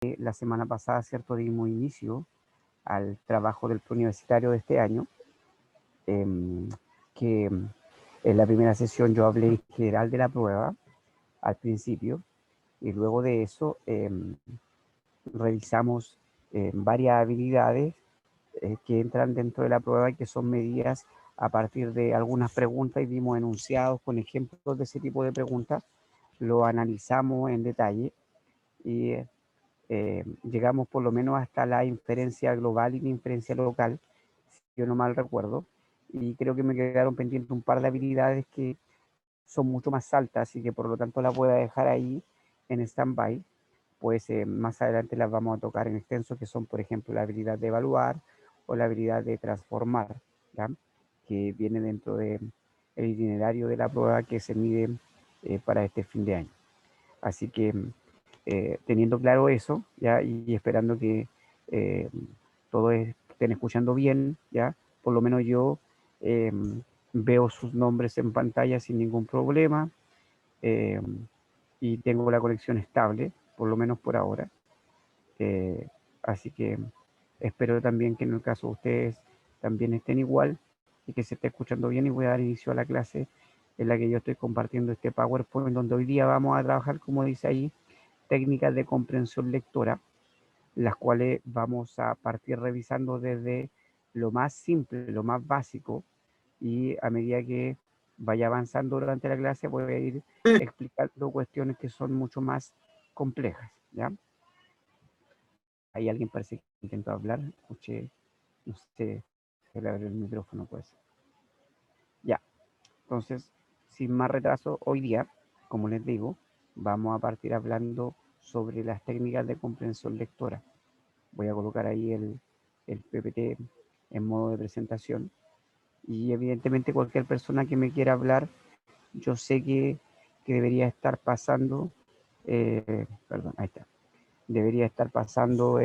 la semana pasada, ¿cierto?, dimos inicio al trabajo del preuniversitario de este año, que en la primera sesión yo hablé en general de la prueba al principio, y luego de eso revisamos varias habilidades que entran dentro de la prueba y que son medidas a partir de algunas preguntas, y dimos enunciados con ejemplos de ese tipo de preguntas, lo analizamos en detalle y llegamos por lo menos hasta la inferencia global y la inferencia local, si yo no mal recuerdo, y creo que me quedaron pendientes un par de habilidades que son mucho más altas y que por lo tanto las voy a dejar ahí en stand-by, pues más adelante las vamos a tocar en extenso, que son por ejemplo la habilidad de evaluar o la habilidad de transformar, ¿ya?, que viene dentro del itinerario de la prueba que se mide para este fin de año. Así que teniendo claro eso, ¿ya?, y esperando que eh, todos estén escuchando bien, ¿ya?, por lo menos yo eh, veo sus nombres en pantalla sin ningún problema, eh, y tengo la conexión estable, por lo menos por ahora. Así que espero también que en el caso de ustedes también estén igual y que se esté escuchando bien, y voy a dar inicio a la clase en la que yo estoy compartiendo este PowerPoint, donde hoy día vamos a trabajar, como dice ahí, técnicas de comprensión lectora, las cuales vamos a partir revisando desde lo más simple, lo más básico, y a medida que vaya avanzando durante la clase voy a ir explicando cuestiones que son mucho más complejas, ¿ya? Ahí alguien parece que intentó hablar, escuché, no sé, se le abrió el micrófono, pues. Ya, entonces, sin más retraso, hoy día, como les digo, vamos a partir hablando sobre las técnicas de comprensión lectora. Voy a colocar ahí el PPT en modo de presentación, y evidentemente cualquier persona que me quiera hablar, yo sé que debería estar pasando, perdón, ahí está, debería estar pasando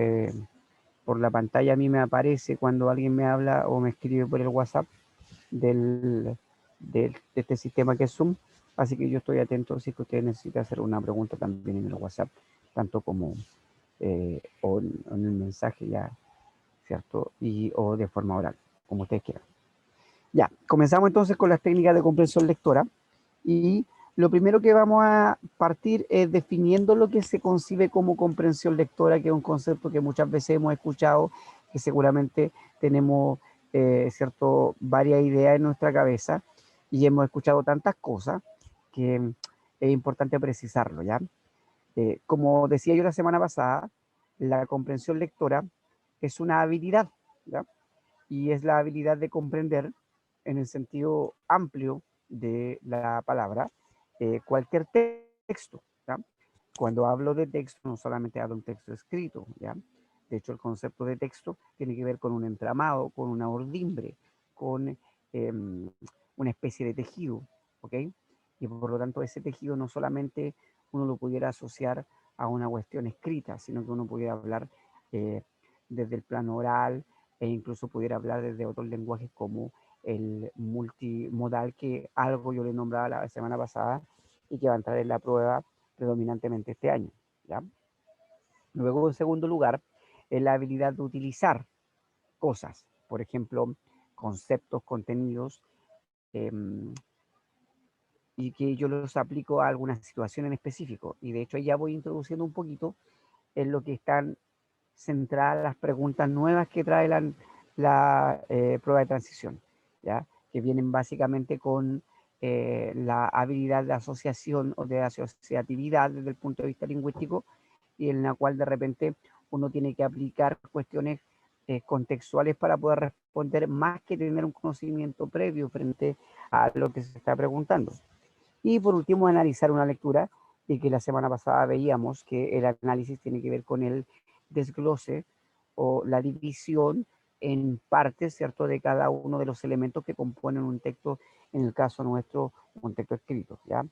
por la pantalla. A mí me aparece cuando alguien me habla o me escribe por el WhatsApp de este sistema que es Zoom, así que yo estoy atento si es que usted necesita hacer una pregunta también en el WhatsApp, tanto como o en el mensaje ya, ¿cierto? O de forma oral, como ustedes quieran. Ya, comenzamos entonces con las técnicas de comprensión lectora, y lo primero que vamos a partir es definiendo lo que se concibe como comprensión lectora, que es un concepto que muchas veces hemos escuchado, que seguramente tenemos, ¿cierto?, varias ideas en nuestra cabeza, y hemos escuchado tantas cosas que es importante precisarlo, ¿ya? Como decía yo la semana pasada, la comprensión lectora es una habilidad, ¿ya?, y es la habilidad de comprender en el sentido amplio de la palabra cualquier texto, ¿ya? Cuando hablo de texto, no solamente hablo de un texto escrito, ¿ya? De hecho, el concepto de texto tiene que ver con un entramado, con una urdimbre, con una especie de tejido, ¿ok? Y por lo tanto, ese tejido no solamente uno lo pudiera asociar a una cuestión escrita, sino que uno pudiera hablar eh, desde el plano oral, e incluso pudiera hablar desde otros lenguajes como el multimodal, que algo yo le nombraba la semana pasada y que va a entrar en la prueba predominantemente este año, ¿ya? Luego, en segundo lugar, es la habilidad de utilizar cosas, por ejemplo, conceptos, contenidos, eh, y que yo los aplico a alguna situación en específico. Y de hecho ya voy introduciendo un poquito en lo que están centradas las preguntas nuevas que trae la prueba de transición, ¿ya?, que vienen básicamente con la habilidad de asociación o de asociatividad desde el punto de vista lingüístico, y en la cual de repente uno tiene que aplicar cuestiones contextuales para poder responder, más que tener un conocimiento previo frente a lo que se está preguntando. Y por último, analizar una lectura, y que la semana pasada veíamos que el análisis tiene que ver con el desglose o la división en partes, ¿cierto?, de cada uno de los elementos que componen un texto, en el caso nuestro, un texto escrito, ¿ya?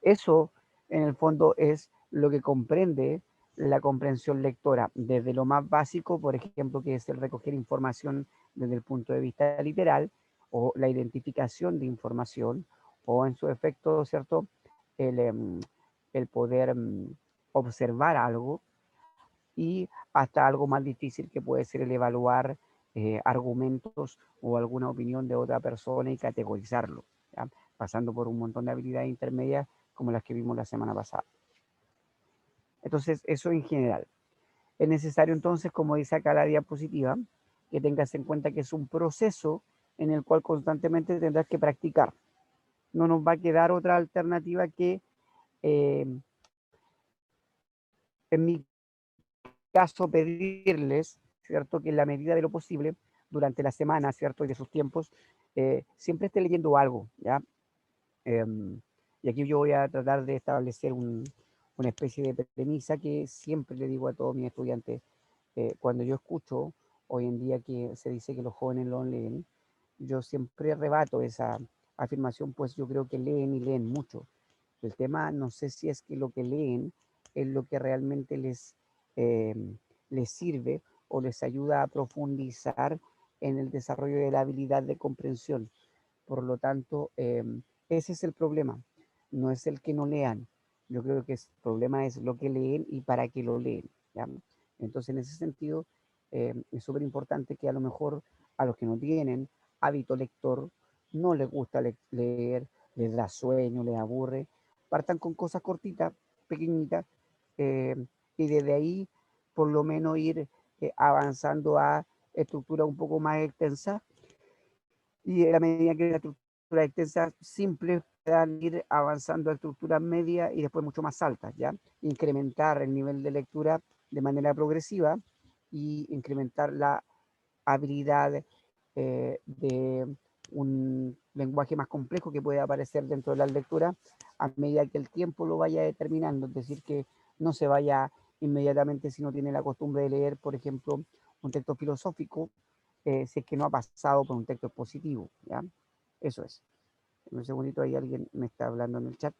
Eso, en el fondo, es lo que comprende la comprensión lectora, desde lo más básico, por ejemplo, que es el recoger información desde el punto de vista literal, o la identificación de información, o en su efecto, ¿cierto?, el, el poder observar algo, y hasta algo más difícil que puede ser el evaluar argumentos o alguna opinión de otra persona y categorizarlo, ¿ya? Pasando por un montón de habilidades intermedias como las que vimos la semana pasada. Entonces, eso en general. Es necesario entonces, como dice acá la diapositiva, que tengas en cuenta que es un proceso en el cual constantemente tendrás que practicar. No nos va a quedar otra alternativa que, en mi caso, pedirles, ¿cierto?, que en la medida de lo posible, durante la semana, ¿cierto?, y de sus tiempos, siempre esté leyendo algo, ¿ya? Y aquí yo voy a tratar de establecer una especie de premisa que siempre le digo a todos mis estudiantes. Cuando yo escucho hoy en día que se dice que los jóvenes no leen, yo siempre rebato esa afirmación, pues yo creo que leen y leen mucho. El tema no sé si es que lo que leen es lo que realmente eh, les sirve o les ayuda a profundizar en el desarrollo de la habilidad de comprensión. Por lo tanto, ese es el problema, no es el que no lean. Yo creo que el problema es lo que leen y para qué lo leen, ¿ya? Entonces, en ese sentido, es súper importante que a lo mejor a los que no tienen hábito lector, no les gusta leer, les da sueño, les aburre, partan con cosas cortitas, pequeñitas, eh, y desde ahí por lo menos ir avanzando a estructuras un poco más extensas, y en la medida que la estructura extensa simple puedan ir avanzando a estructuras medias y después mucho más altas, ¿ya? Incrementar el nivel de lectura de manera progresiva y incrementar la habilidad de un lenguaje más complejo que puede aparecer dentro de la lectura a medida que el tiempo lo vaya determinando, es decir, que no se vaya inmediatamente si no tiene la costumbre de leer, por ejemplo, un texto filosófico, si es que no ha pasado por un texto expositivo, ¿ya? Eso es. En un segundito ahí alguien me está hablando en el chat.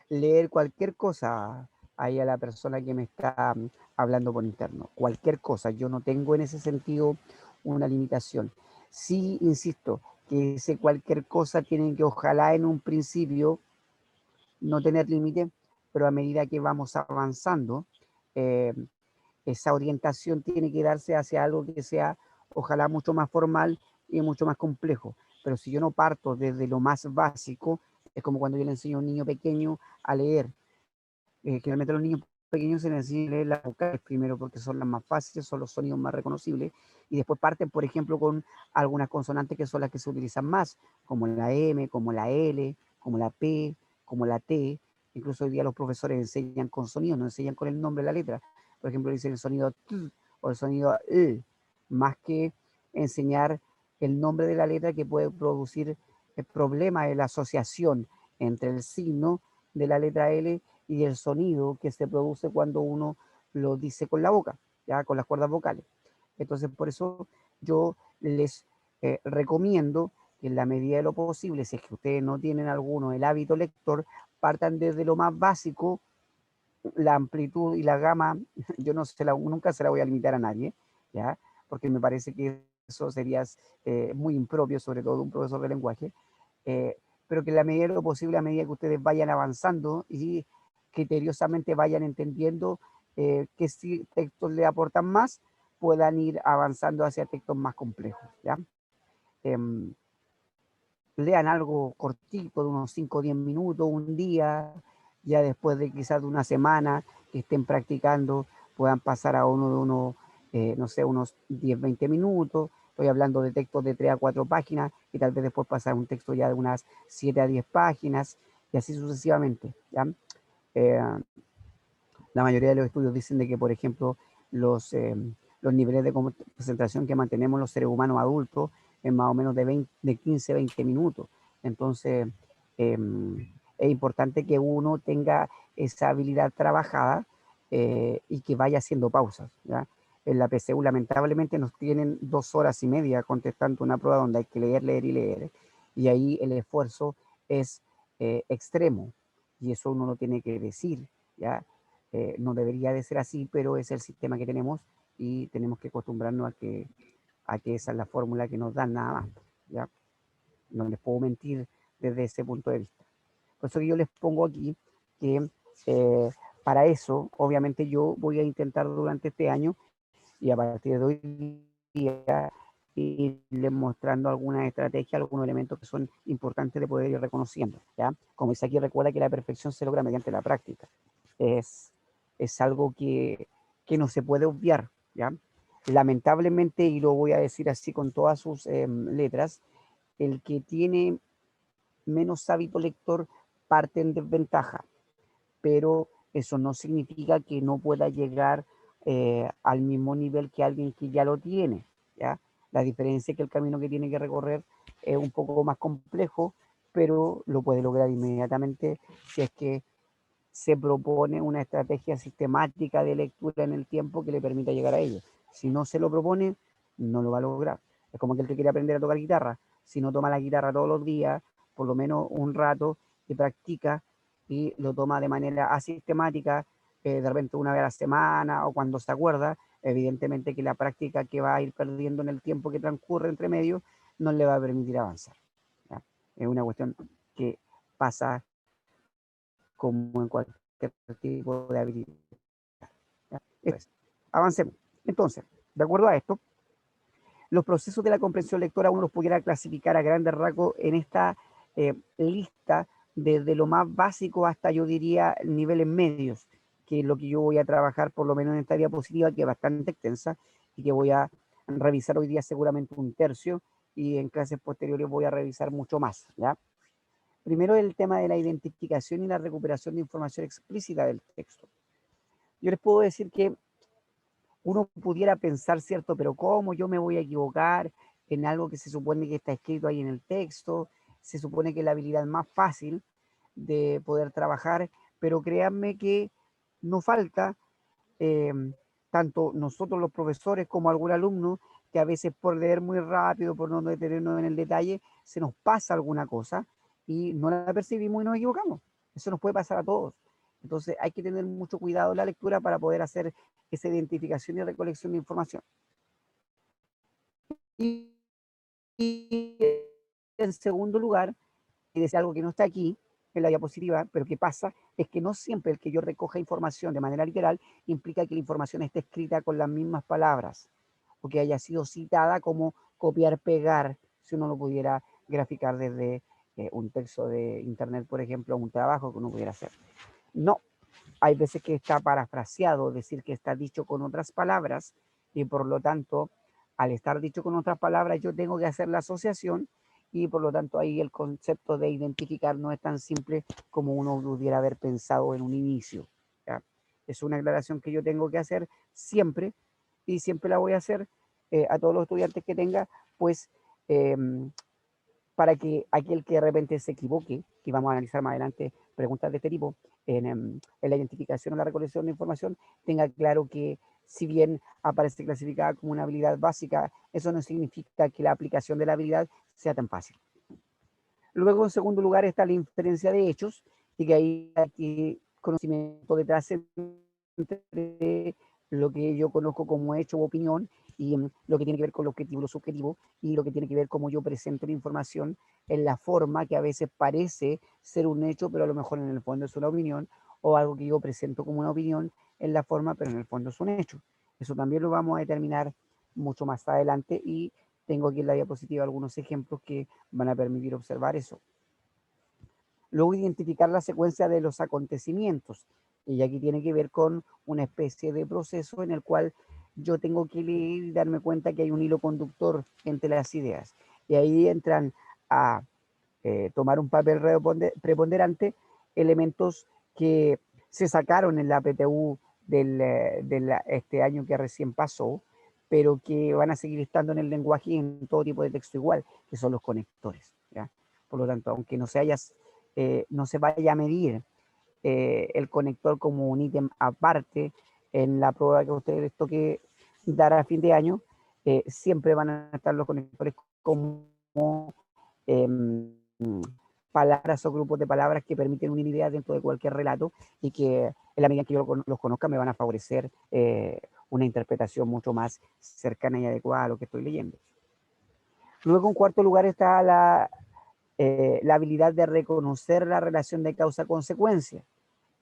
Leer cualquier cosa ahí a la persona que me está hablando por interno, cualquier cosa. Yo no tengo en ese sentido una limitación. Sí, insisto, que ese cualquier cosa tiene que, ojalá en un principio, no tener límite, pero a medida que vamos avanzando, eh, esa orientación tiene que darse hacia algo que sea, ojalá, mucho más formal y mucho más complejo. Pero si yo no parto desde lo más básico, es como cuando yo le enseño a un niño pequeño a leer. Generalmente a los niños pequeños se les enseña a leer las vocales primero porque son las más fáciles, son los sonidos más reconocibles, y después parten, por ejemplo, con algunas consonantes que son las que se utilizan más, como la M, como la L, como la P, como la T. Incluso hoy día los profesores enseñan con sonidos, no enseñan con el nombre de la letra. Por ejemplo, dicen el sonido T o el sonido L, más que enseñar el nombre de la letra, que puede producir el problema de la asociación entre el signo de la letra L y el sonido que se produce cuando uno lo dice con la boca, ya con las cuerdas vocales. Entonces, por eso yo les recomiendo que en la medida de lo posible, si es que ustedes no tienen alguno el hábito lector, partan desde lo más básico. La amplitud y la gama, yo no se nunca se la voy a limitar a nadie, ¿ya? Porque me parece que eso sería muy impropio, sobre todo de un profesor de lenguaje, eh, pero que en la medida de lo posible, a medida que ustedes vayan avanzando y criteriosamente vayan entendiendo qué textos le aportan más, puedan ir avanzando hacia textos más complejos, ¿ya? Em, Lean algo cortito, de unos 5 o 10 minutos, un día, ya después de quizás de una semana que estén practicando, puedan pasar a uno de unos, no sé, unos 10, 20 minutos. Estoy hablando de textos de 3 a 4 páginas y tal vez después pasar a un texto ya de unas 7 a 10 páginas y así sucesivamente, ¿ya? Eh, la mayoría de los estudios dicen de que, por ejemplo, los niveles de concentración que mantenemos los seres humanos adultos es más o menos de 15 a 20 minutos. Entonces, eh, es importante que uno tenga esa habilidad trabajada y que vaya haciendo pausas, ¿ya? En la PSU lamentablemente nos tienen 2 horas y media contestando una prueba donde hay que leer, leer y leer, y ahí el esfuerzo es extremo, y eso uno lo tiene que decir, ¿ya? No debería de ser así, pero es el sistema que tenemos y tenemos que acostumbrarnos a que esa es la fórmula que nos dan, nada más, ¿ya? No les puedo mentir desde ese punto de vista. Por eso que yo les pongo aquí que Para eso, obviamente, yo voy a intentar durante este año y a partir de hoy día irle mostrando alguna estrategia, algunos elementos que son importantes de poder ir reconociendo, ¿ya? Como dice aquí, recuerda que la perfección se logra mediante la práctica. Es algo que no se puede obviar, ¿ya? Lamentablemente, y lo voy a decir así con todas sus letras, el que tiene menos hábito lector parte en desventaja, pero eso no significa que no pueda llegar al mismo nivel que alguien que ya lo tiene, ¿ya? La diferencia es que el camino que tiene que recorrer es un poco más complejo, pero lo puede lograr inmediatamente si es que se propone una estrategia sistemática de lectura en el tiempo que le permita llegar a ello. Si no se lo propone, no lo va a lograr. Es como aquel que quiere aprender a tocar guitarra. Si no toma la guitarra todos los días, por lo menos un rato, y practica y lo toma de manera asistemática, de repente una vez a la semana o cuando se acuerda, evidentemente que la práctica que va a ir perdiendo en el tiempo que transcurre entre medio no le va a permitir avanzar, ¿ya? Es una cuestión que pasa como en cualquier tipo de habilidad. Entonces, avancemos. Entonces, de acuerdo a esto, los procesos de la comprensión lectora uno los pudiera clasificar a grandes rasgos en esta lista desde lo más básico hasta, yo diría, niveles medios, que es lo que yo voy a trabajar por lo menos en esta diapositiva, que es bastante extensa y que voy a revisar hoy día seguramente un tercio, y en clases posteriores voy a revisar mucho más, ¿ya? Primero, el tema de la identificación y la recuperación de información explícita del texto. Yo les puedo decir que uno pudiera pensar, ¿cierto? Pero ¿cómo yo me voy a equivocar en algo que se supone que está escrito ahí en el texto? Se supone que es la habilidad más fácil de poder trabajar, pero créanme que no falta, eh, tanto nosotros los profesores como algún alumno, que a veces por leer muy rápido, por no detenernos en el detalle, se nos pasa alguna cosa y no la percibimos y nos equivocamos. Eso nos puede pasar a todos. Entonces hay que tener mucho cuidado en la lectura para poder hacer esa identificación y recolección de información. Y en segundo lugar, y decir algo que no está aquí en la diapositiva, pero que pasa, es que no siempre el que yo recoja información de manera literal implica que la información esté escrita con las mismas palabras o que haya sido citada como copiar, pegar, si uno lo pudiera graficar desde un texto de internet, por ejemplo, un trabajo que uno pudiera hacer. No, hay veces que está parafraseado, es decir, que está dicho con otras palabras, y por lo tanto, al estar dicho con otras palabras, yo tengo que hacer la asociación, y por lo tanto ahí el concepto de identificar no es tan simple como uno pudiera haber pensado en un inicio, ¿ya? Es una aclaración que yo tengo que hacer siempre, y siempre la voy a hacer a todos los estudiantes que tenga, pues eh, para que aquel que de repente se equivoque, y vamos a analizar más adelante preguntas de este tipo, en la identificación o la recolección de información, tenga claro que si bien aparece clasificada como una habilidad básica, eso no significa que la aplicación de la habilidad sea tan fácil. Luego, en segundo lugar, está la inferencia de hechos, y que ahí hay conocimiento detrás entre lo que yo conozco como hecho o opinión y lo que tiene que ver con lo objetivo, lo subjetivo, y lo que tiene que ver cómo yo presento la información en la forma que a veces parece ser un hecho, pero a lo mejor en el fondo es una opinión, o algo que yo presento como una opinión en la forma, pero en el fondo es un hecho. Eso también lo vamos a determinar mucho más adelante, y tengo aquí en la diapositiva algunos ejemplos que van a permitir observar eso. Luego, identificar la secuencia de los acontecimientos. Y aquí tiene que ver con una especie de proceso en el cual yo tengo que leer y darme cuenta que hay un hilo conductor entre las ideas. Y ahí entran a tomar un papel preponderante elementos que se sacaron en la PTU este año que recién pasó, pero que van a seguir estando en el lenguaje y en todo tipo de texto igual, que son los conectores, ¿ya? Por lo tanto, aunque no se vaya a medir el conector como un ítem aparte en la prueba que a ustedes les toque dar a fin de año, siempre van a estar los conectores como eh, palabras o grupos de palabras que permiten unir ideas dentro de cualquier relato, y que en la medida que yo los conozca me van a favorecer una interpretación mucho más cercana y adecuada a lo que estoy leyendo. Luego, en cuarto lugar, está la habilidad de reconocer la relación de causa-consecuencia.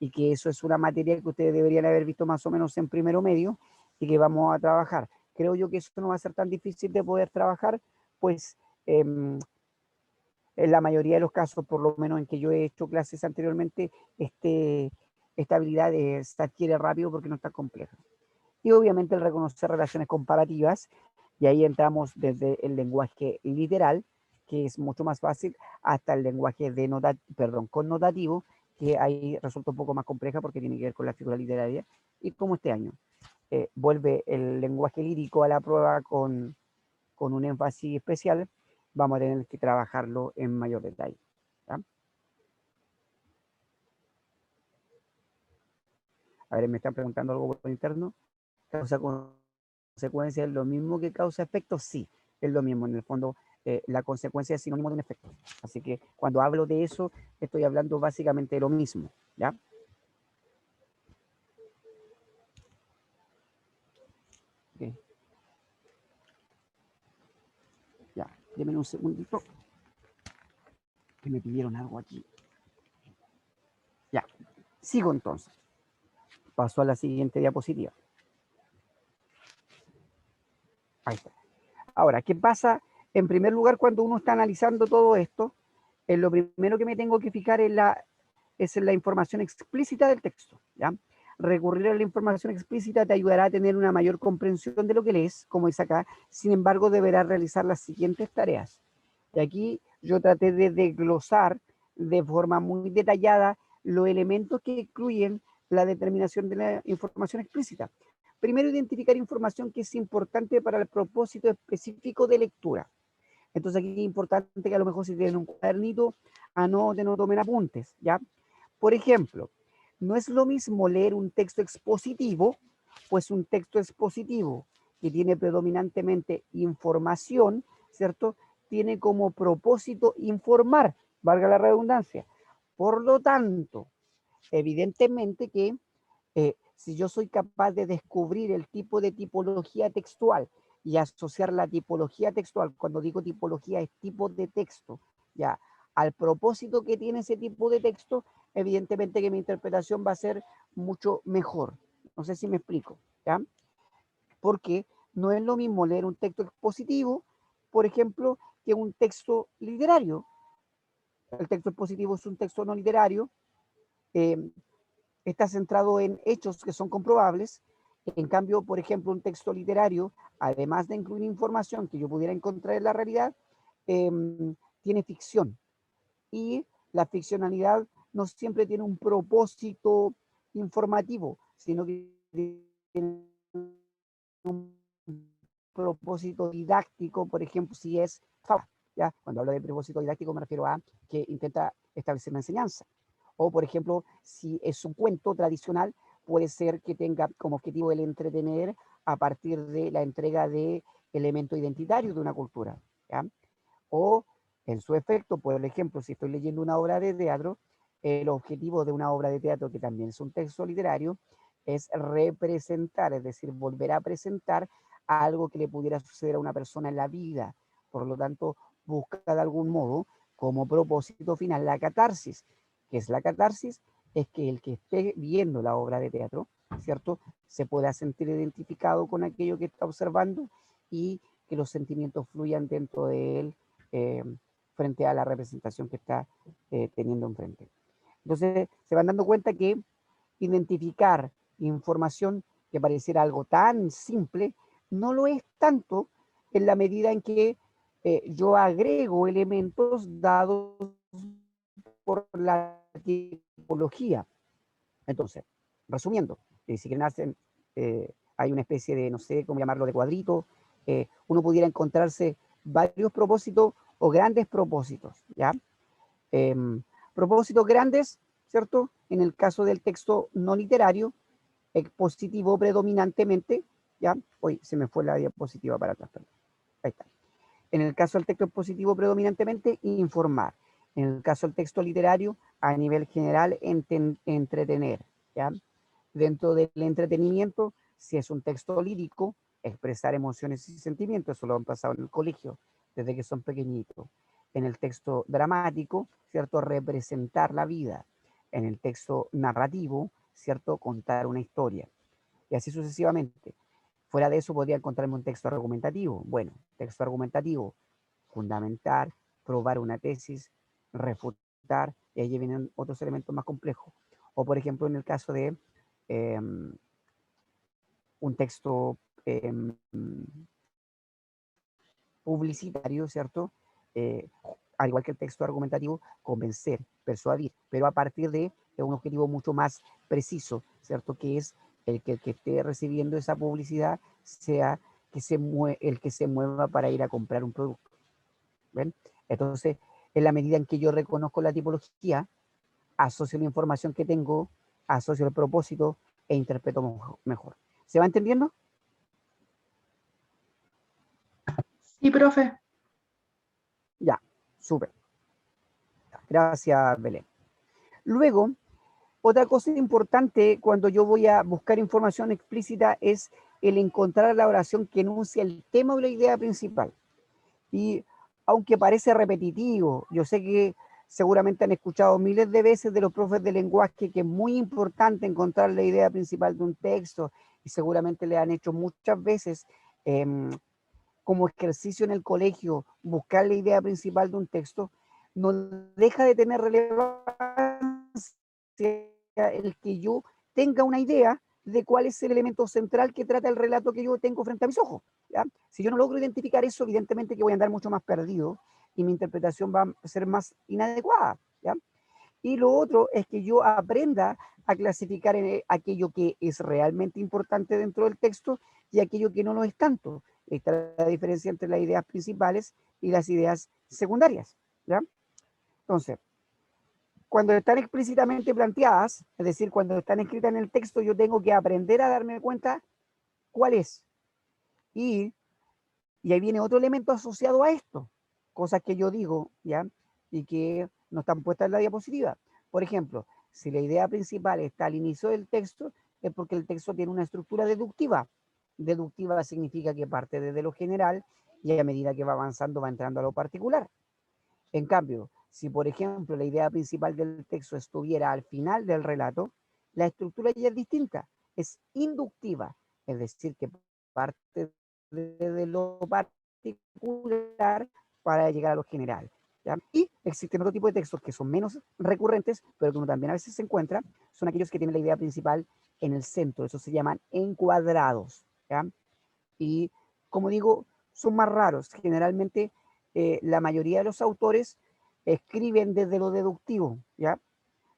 y que eso es una materia que ustedes deberían haber visto más o menos en primero medio y que vamos a trabajar. Creo yo que eso no va a ser tan difícil de poder trabajar, pues en la mayoría de los casos, por lo menos en que yo he hecho clases anteriormente, esta habilidad se adquiere rápido porque no está compleja. Y obviamente el reconocer relaciones comparativas, y ahí entramos desde el lenguaje literal, que es mucho más fácil, hasta el lenguaje connotativo, que ahí resulta un poco más compleja porque tiene que ver con la figura literaria. Y como este año vuelve el lenguaje lírico a la prueba con un énfasis especial, vamos a tener que trabajarlo en mayor detalle. ¿Ya? A ver, me están preguntando algo por interno. ¿Causa consecuencia es lo mismo que causa efecto? Sí, es lo mismo. En el fondo, la consecuencia es sinónimo de un efecto. Así que cuando hablo de eso, estoy hablando básicamente de lo mismo. ¿Ya? Okay. Ya, denme un segundito. Que me pidieron algo aquí. Ya, sigo entonces. Paso a la siguiente diapositiva. Ahí está. Ahora, ¿qué pasa? En primer lugar, cuando uno está analizando todo esto, lo primero que me tengo que fijar es en la información explícita del texto. ¿Ya? Recurrir a la información explícita te ayudará a tener una mayor comprensión de lo que lees, como es acá. Sin embargo, deberás realizar las siguientes tareas. Y aquí yo traté de desglosar de forma muy detallada los elementos que incluyen la determinación de la información explícita. Primero, identificar información que es importante para el propósito específico de lectura. Entonces aquí es importante que a lo mejor si tienen un cuadernito, anoten o tomen apuntes, ¿ya? Por ejemplo, no es lo mismo leer un texto expositivo, pues un texto expositivo que tiene predominantemente información, ¿cierto? Tiene como propósito informar, valga la redundancia. Por lo tanto, evidentemente que si yo soy capaz de descubrir el tipo de tipología textual y asociar la tipología textual, cuando digo tipología es tipo de texto, ya, al propósito que tiene ese tipo de texto, evidentemente que mi interpretación va a ser mucho mejor. No sé si me explico, ¿ya? Porque no es lo mismo leer un texto expositivo, por ejemplo, que un texto literario. El texto expositivo es un texto no literario, eh, está centrado en hechos que son comprobables. En cambio, por ejemplo, un texto literario, además de incluir información que yo pudiera encontrar en la realidad, eh, tiene ficción. Y la ficcionalidad no siempre tiene un propósito informativo, sino que tiene un propósito didáctico, por ejemplo, si es fábula. ¿Ya? Cuando hablo de propósito didáctico me refiero a que intenta establecer una enseñanza. O, por ejemplo, si es un cuento tradicional, puede ser que tenga como objetivo el entretener a partir de la entrega de elementos identitarios de una cultura. ¿Ya? O, en su efecto, por ejemplo, si estoy leyendo una obra de teatro, el objetivo de una obra de teatro, que también es un texto literario, es representar, es decir, volver a presentar algo que le pudiera suceder a una persona en la vida. Por lo tanto, busca de algún modo como propósito final la catarsis. ¿Qué es la catarsis? Es que el que esté viendo la obra de teatro, ¿cierto? Se pueda sentir identificado con aquello que está observando y que los sentimientos fluyan dentro de él eh, frente a la representación que está teniendo enfrente. Entonces, se van dando cuenta que identificar información que pareciera algo tan simple, no lo es tanto en la medida en que yo agrego elementos dados por la tipología. Entonces, resumiendo, si quieren hacen, hay una especie de, no sé cómo llamarlo, de cuadrito, uno pudiera encontrarse varios propósitos o grandes propósitos, ¿ya? Eh, Propósitos grandes, ¿cierto? En el caso del texto no literario, expositivo predominantemente, ¿ya? Hoy se me fue la diapositiva para atrás, perdón. Ahí está. En el caso del texto expositivo predominantemente, informar. En el caso del texto literario, a nivel general, entretener, ¿ya? Dentro del entretenimiento, si es un texto lírico, expresar emociones y sentimientos, eso lo han pasado en el colegio, desde que son pequeñitos. En el texto dramático, ¿cierto? Representar la vida. en el texto narrativo, ¿cierto? Contar una historia. Y así sucesivamente. Fuera de eso podría encontrarme un texto argumentativo. Bueno, texto argumentativo, fundamentar, probar una tesis, refutar, y ahí vienen otros elementos más complejos. O por ejemplo, en el caso de un texto publicitario, ¿cierto? Al igual que el texto argumentativo, convencer, persuadir, pero a partir de un objetivo mucho más preciso, ¿cierto? Que es el que esté recibiendo esa publicidad sea el que se mueva para ir a comprar un producto. ¿Ven? Entonces, en la medida en que yo reconozco la tipología, asocio la información que tengo, asocio el propósito e interpreto mejor. ¿Se va entendiendo? Sí, profe. Ya, súper. Gracias, Belén. Luego, otra cosa importante cuando yo voy a buscar información explícita es el encontrar la oración que enuncia el tema o la idea principal. Y aunque parece repetitivo, yo sé que seguramente han escuchado miles de veces de los profes de lenguaje que es muy importante encontrar la idea principal de un texto y seguramente le han hecho muchas veces como ejercicio en el colegio buscar la idea principal de un texto, no deja de tener relevancia el que yo tenga una idea de cuál es el elemento central que trata el relato que yo tengo frente a mis ojos. ¿Ya? Si yo no logro identificar eso, evidentemente que voy a andar mucho más perdido y mi interpretación va a ser más inadecuada. ¿Ya? Y lo otro es que yo aprenda a clasificar en aquello que es realmente importante dentro del texto y aquello que no lo es tanto. Esta es la diferencia entre las ideas principales y las ideas secundarias. ¿Ya? Entonces, cuando están explícitamente planteadas, es decir, cuando están escritas en el texto, yo tengo que aprender a darme cuenta cuál es. Y ahí viene otro elemento asociado a esto, cosas que yo digo, ¿ya? Y que no están puestas en la diapositiva. Por ejemplo, si la idea principal está al inicio del texto, es porque el texto tiene una estructura deductiva. Deductiva significa que parte desde lo general y a medida que va avanzando va entrando a lo particular. En cambio, si por ejemplo la idea principal del texto estuviera al final del relato, la estructura ya es distinta, es inductiva, es decir, que parte de lo particular para llegar a lo general. ¿Ya? Y existen otro tipo de textos que son menos recurrentes, pero que uno también a veces se encuentra, son aquellos que tienen la idea principal en el centro, eso se llaman encuadrados. ¿Ya? Y como digo, son más raros. Generalmente la mayoría de los autores escriben desde lo deductivo, ¿ya?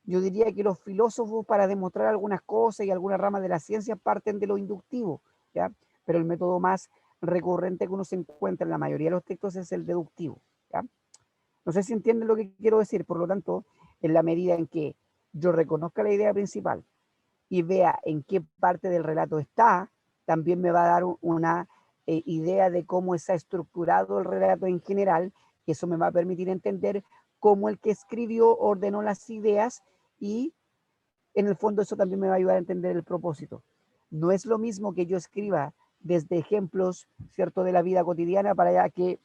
Yo diría que los filósofos para demostrar algunas cosas y algunas ramas de la ciencia parten de lo inductivo, ¿ya? Pero el método más recurrente que uno se encuentra en la mayoría de los textos es el deductivo, ¿ya? No sé si entienden lo que quiero decir, por lo tanto, en la medida en que yo reconozca la idea principal y vea en qué parte del relato está, también me va a dar una idea de cómo está estructurado el relato en general, y eso me va a permitir entender cómo el que escribió ordenó las ideas y en el fondo eso también me va a ayudar a entender el propósito. No es lo mismo que yo escriba desde ejemplos, ¿cierto?, de la vida cotidiana para que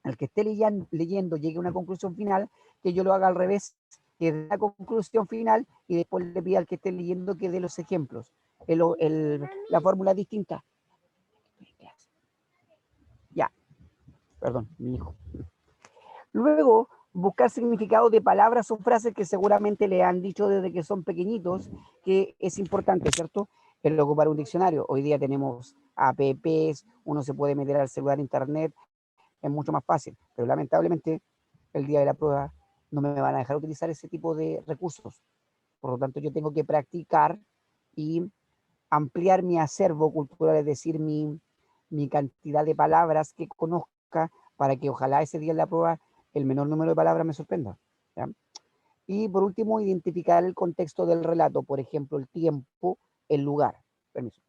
el que esté leyendo llegue a una conclusión final, que yo lo haga al revés, que dé la conclusión final y después le pida al que esté leyendo que dé los ejemplos. La fórmula es distinta. Ya, perdón, mi hijo. Luego, buscar significado de palabras o frases que seguramente le han dicho desde que son pequeñitos, que es importante, ¿cierto? El ocupar un diccionario. Hoy día tenemos apps, uno se puede meter al celular, internet, es mucho más fácil, pero lamentablemente el día de la prueba no me van a dejar utilizar ese tipo de recursos. Por lo tanto, yo tengo que practicar y ampliar mi acervo cultural, es decir, mi cantidad de palabras que conozca para que ojalá ese día de la prueba el menor número de palabras me sorprenda. ¿Ya? Y por último, identificar el contexto del relato, por ejemplo, el tiempo, el lugar. Permiso.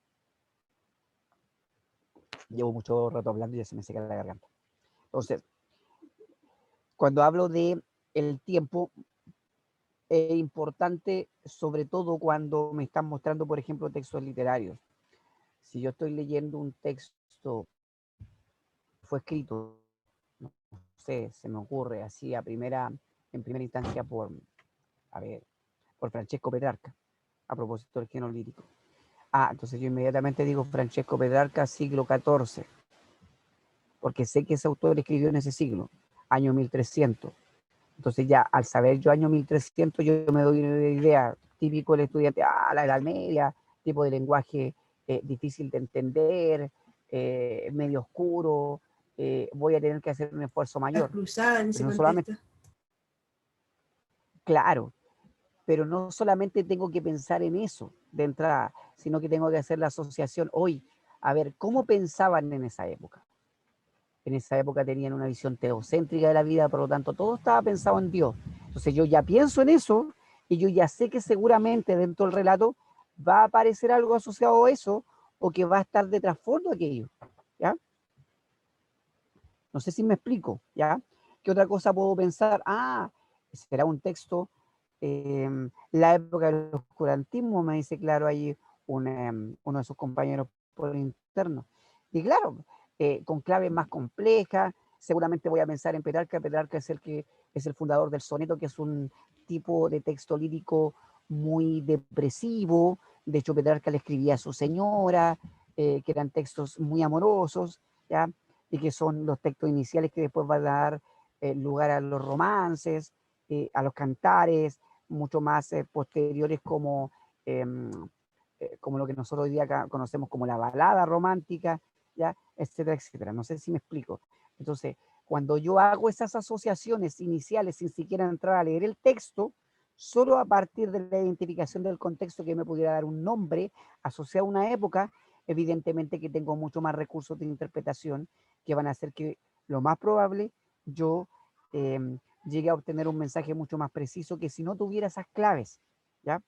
Llevo mucho rato hablando y ya se me seca la garganta. Entonces, cuando hablo de el tiempo, es importante, sobre todo cuando me están mostrando, por ejemplo, textos literarios. Si yo estoy leyendo un texto, fue escrito, no sé, se me ocurre así en primera instancia por, a ver, por Francesco Petrarca, a propósito del género lírico. Ah, entonces yo inmediatamente digo Francesco Petrarca, siglo XIV, porque sé que ese autor escribió en ese siglo, año 1300. Entonces ya al saber yo año 1300, yo me doy una idea, típico del estudiante, la Edad Media, tipo de lenguaje difícil de entender, medio oscuro, voy a tener que hacer un esfuerzo mayor. Cruzada en ese no contexto. solamente, claro, pero no solamente tengo que pensar en eso de entrada, sino que tengo que hacer la asociación hoy, a ver, ¿cómo pensaban en esa época? En esa época tenían una visión teocéntrica de la vida, por lo tanto, todo estaba pensado en Dios. Entonces yo ya pienso en eso y yo ya sé que seguramente dentro del relato va a aparecer algo asociado a eso o que va a estar de trasfondo aquello, ¿ya? No sé si me explico, ¿ya? ¿Qué otra cosa puedo pensar? Será un texto, la época del oscurantismo, me dice claro ahí uno de sus compañeros por interno. Y claro, con claves más complejas, seguramente voy a pensar en Petrarca. Petrarca es el fundador del soneto, que es un tipo de texto lírico muy depresivo. De hecho, Petrarca le escribía a su señora, que eran textos muy amorosos, ¿ya? Y que son los textos iniciales que después van a dar lugar a los romances, a los cantares, mucho más posteriores como lo que nosotros hoy día conocemos como la balada romántica, ¿ya? Etcétera, etcétera. No sé si me explico. Entonces, cuando yo hago esas asociaciones iniciales sin siquiera entrar a leer el texto, solo a partir de la identificación del contexto que me pudiera dar un nombre asociado a una época, evidentemente que tengo mucho más recursos de interpretación que van a hacer que lo más probable yo llegue a obtener un mensaje mucho más preciso que si no tuviera esas claves, ¿ya?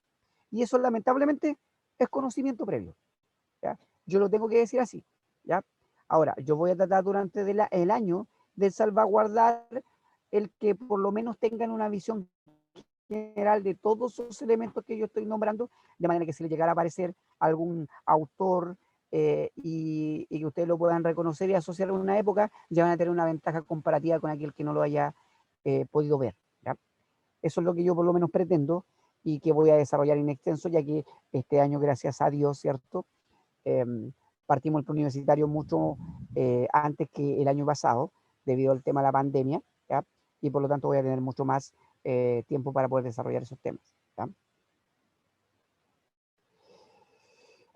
Y eso lamentablemente es conocimiento previo, ¿ya? Yo lo tengo que decir así, ¿ya? Ahora, yo voy a tratar durante el año de salvaguardar el que por lo menos tengan una visión general de todos esos elementos que yo estoy nombrando, de manera que si le llegara a aparecer algún autor y que ustedes lo puedan reconocer y asociar a una época, ya van a tener una ventaja comparativa con aquel que no lo haya podido ver, ¿ya? Eso es lo que yo por lo menos pretendo y que voy a desarrollar en extenso, ya que este año, gracias a Dios, ¿cierto? Eh, Partimos el preuniversitario mucho antes que el año pasado, debido al tema de la pandemia, ¿ya? Y por lo tanto voy a tener mucho más tiempo para poder desarrollar esos temas, ¿ya?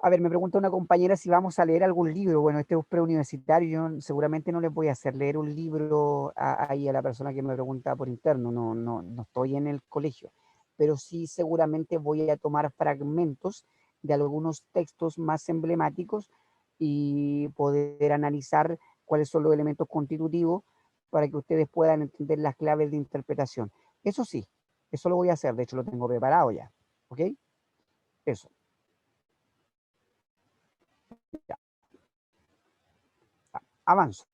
A ver, me pregunta una compañera si vamos a leer algún libro. Bueno, este es un preuniversitario, yo seguramente no les voy a hacer leer un libro ahí a la persona que me pregunta por interno, no estoy en el colegio, pero sí seguramente voy a tomar fragmentos de algunos textos más emblemáticos y poder analizar cuáles son los elementos constitutivos para que ustedes puedan entender las claves de interpretación. Eso sí, eso lo voy a hacer, de hecho lo tengo preparado ya, ¿ok? Eso, ya, avanzo.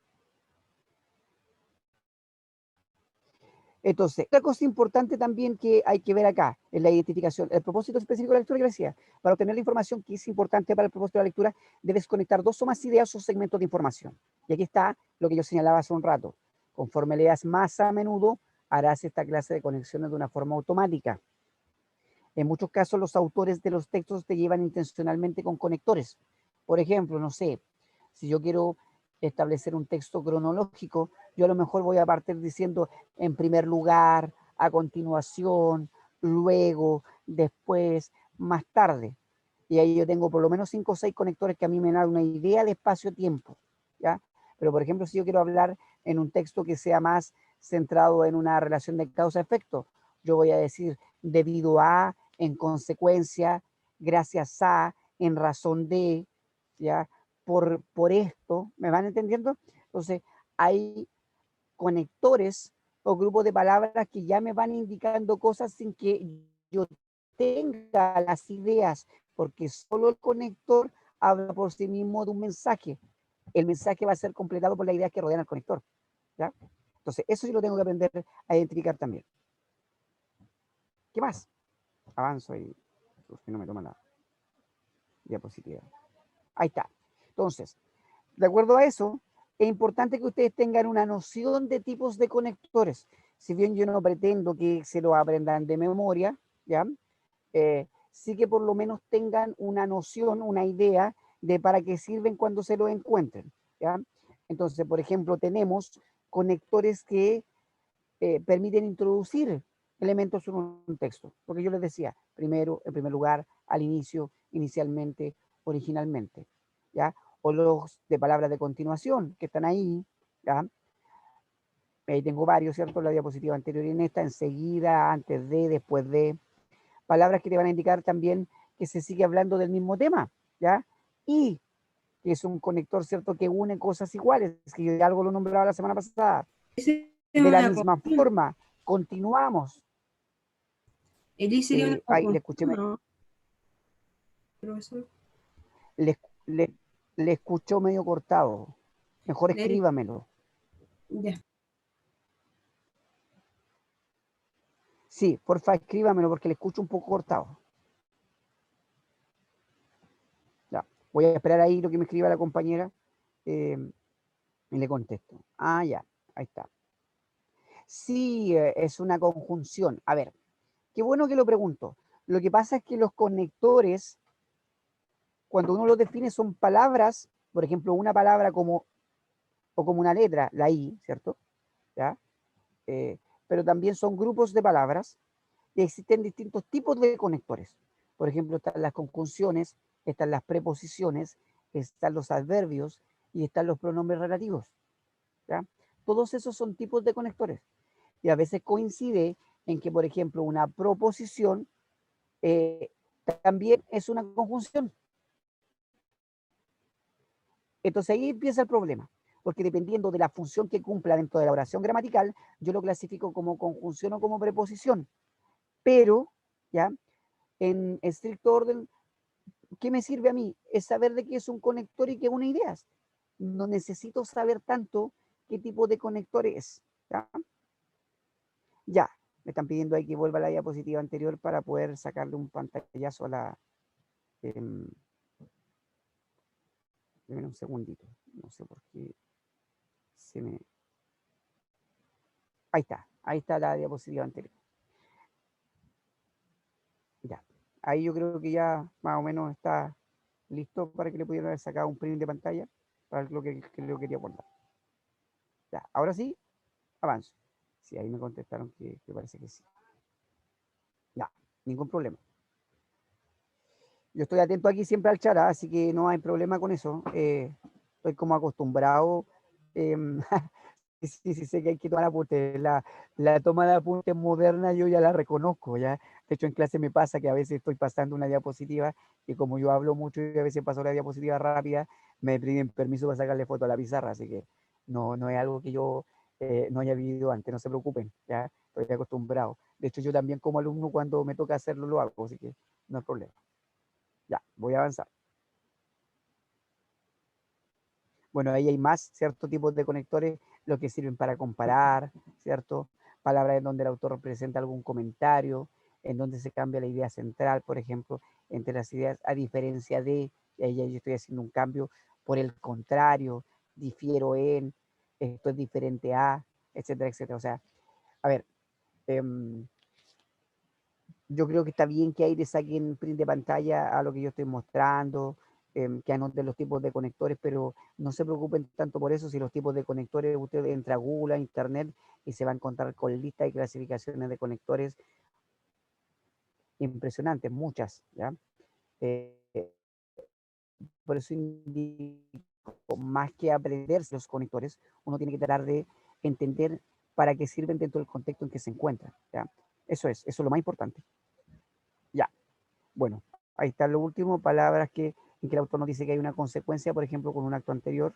Entonces, otra cosa importante también que hay que ver acá es la identificación. El propósito específico de la lectura que decía, para obtener la información que es importante para el propósito de la lectura, debes conectar dos o más ideas o segmentos de información. Y aquí está lo que yo señalaba hace un rato. Conforme leas más a menudo, harás esta clase de conexiones de una forma automática. En muchos casos, los autores de los textos te llevan intencionalmente con conectores. Por ejemplo, no sé, si yo quiero establecer un texto cronológico, yo a lo mejor voy a partir diciendo en primer lugar, a continuación, luego, después, más tarde. Y ahí yo tengo por lo menos 5 o 6 conectores que a mí me dan una idea de espacio-tiempo, ¿ya? Pero, por ejemplo, si yo quiero hablar en un texto que sea más centrado en una relación de causa-efecto, yo voy a decir debido a, en consecuencia, gracias a, en razón de, ¿ya? Por esto, ¿me van entendiendo? Entonces, hay conectores o grupos de palabras que ya me van indicando cosas sin que yo tenga las ideas, porque solo el conector habla por sí mismo de un mensaje. El mensaje va a ser completado por las ideas que rodean al conector, ¿ya? Entonces, eso yo lo tengo que aprender a identificar también. ¿Qué más? Avanzo ahí, si no me toma la diapositiva. Ahí está. Entonces, de acuerdo a eso, es importante que ustedes tengan una noción de tipos de conectores. Si bien yo no pretendo que se lo aprendan de memoria, ¿ya? sí que por lo menos tengan una noción, una idea de para qué sirven cuando se lo encuentren, ¿ya? Entonces, por ejemplo, tenemos conectores que permiten introducir elementos en un texto, porque yo les decía, primero, en primer lugar, al inicio, inicialmente, originalmente, ¿ya? O los de palabras de continuación, que están ahí, ¿ya? Ahí tengo varios, ¿cierto? La diapositiva anterior y en esta, enseguida, antes de, después de, palabras que te van a indicar también que se sigue hablando del mismo tema, ¿ya? Y que es un conector, ¿cierto? Que une cosas iguales, que yo algo lo nombraba la semana pasada. Ese es De la una misma conjunción. forma, continuamos. El I sería una Ahí le conjunción, escuché, ¿no, profesor? le, le, le escuchó medio cortado. Mejor Le- escríbamelo. Ya. Sí, porfa, escríbamelo porque le escucho un poco cortado. Ya. Voy a esperar ahí lo que me escriba la compañera y le contesto. Ah, ya, ahí está. Sí, es una conjunción. A ver, qué bueno que lo pregunto. Lo que pasa es que los conectores, cuando uno los define, son palabras, por ejemplo, una palabra como, o como una letra, la I, ¿cierto? ¿Ya? Eh, pero también son grupos de palabras y existen distintos tipos de conectores. Por ejemplo, están las conjunciones, están las preposiciones, están los adverbios y están los pronombres relativos. ¿Ya? Todos esos son tipos de conectores. Y a veces coincide en que, por ejemplo, una proposición eh, también es una conjunción. Entonces ahí empieza el problema, porque dependiendo de la función que cumpla dentro de la oración gramatical, yo lo clasifico como conjunción o como preposición. Pero, ¿ya? En estricto orden, ¿qué me sirve a mí? Es saber de qué es un conector y qué es una idea. No necesito saber tanto qué tipo de conector es. ¿Ya? Ya, me están pidiendo ahí que vuelva a la diapositiva anterior para poder sacarle un pantallazo a la... Eh, un segundito, no sé por qué se me... ahí está la diapositiva anterior. Ya, ahí yo creo que ya más o menos está listo para que le pudieran haber sacado un print de pantalla para lo que lo quería guardar. Ya, ahora sí, avanzo. Sí, ahí me contestaron que parece que sí. Ya, ningún problema. Yo estoy atento aquí siempre al chat, así que no hay problema con eso. Estoy como acostumbrado. Eh, sí, sí, sé que hay que tomar apuntes. La toma de apuntes moderna yo ya la reconozco, ¿ya? De hecho, en clase me pasa que a veces estoy pasando una diapositiva y como yo hablo mucho y a veces paso la diapositiva rápida, me piden permiso para sacarle foto a la pizarra, así que no es algo que yo no haya vivido antes, no se preocupen, ¿ya? Estoy acostumbrado. De hecho, yo también como alumno cuando me toca hacerlo lo hago, así que no hay problema. Ya, voy a avanzar. Bueno, ahí hay más ciertos tipos de conectores, los que sirven para comparar, ¿cierto? Palabras en donde el autor presenta algún comentario, en donde se cambia la idea central, por ejemplo, entre las ideas, a diferencia de, y ahí yo estoy haciendo un cambio, por el contrario, difiero en, esto es diferente a, etcétera, etcétera. O sea, a ver, eh, yo creo que está bien que ahí le saquen print de pantalla a lo que yo estoy mostrando, que anoten los tipos de conectores, pero no se preocupen tanto por eso, si los tipos de conectores, usted entra a Google, a Internet, y se va a encontrar con listas y clasificaciones de conectores impresionantes, muchas, ¿ya? Eh, por eso indico, más que aprenderse los conectores, uno tiene que tratar de entender para qué sirven dentro del contexto en que se encuentran, ¿ya? Eso es lo más importante. Ya. Bueno, ahí está lo último, palabras en que el autor nos dice que hay una consecuencia, por ejemplo, con un acto anterior,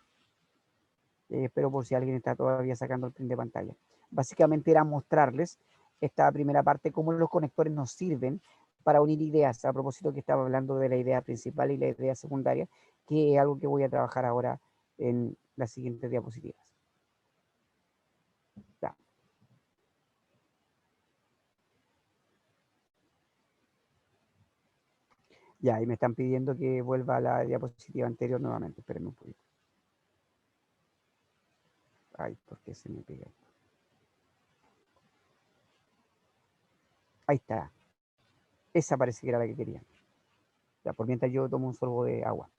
pero por si alguien está todavía sacando el print de pantalla. Básicamente era mostrarles esta primera parte, cómo los conectores nos sirven para unir ideas, a propósito que estaba hablando de la idea principal y la idea secundaria, que es algo que voy a trabajar ahora en las siguientes diapositivas. Ya, ya, y me están pidiendo que vuelva a la diapositiva anterior nuevamente, espérenme un poquito. Ay, ¿por qué se me pega? Ahí está. Esa parece que era la que quería. Ya, por mientras yo tomo un sorbo de agua.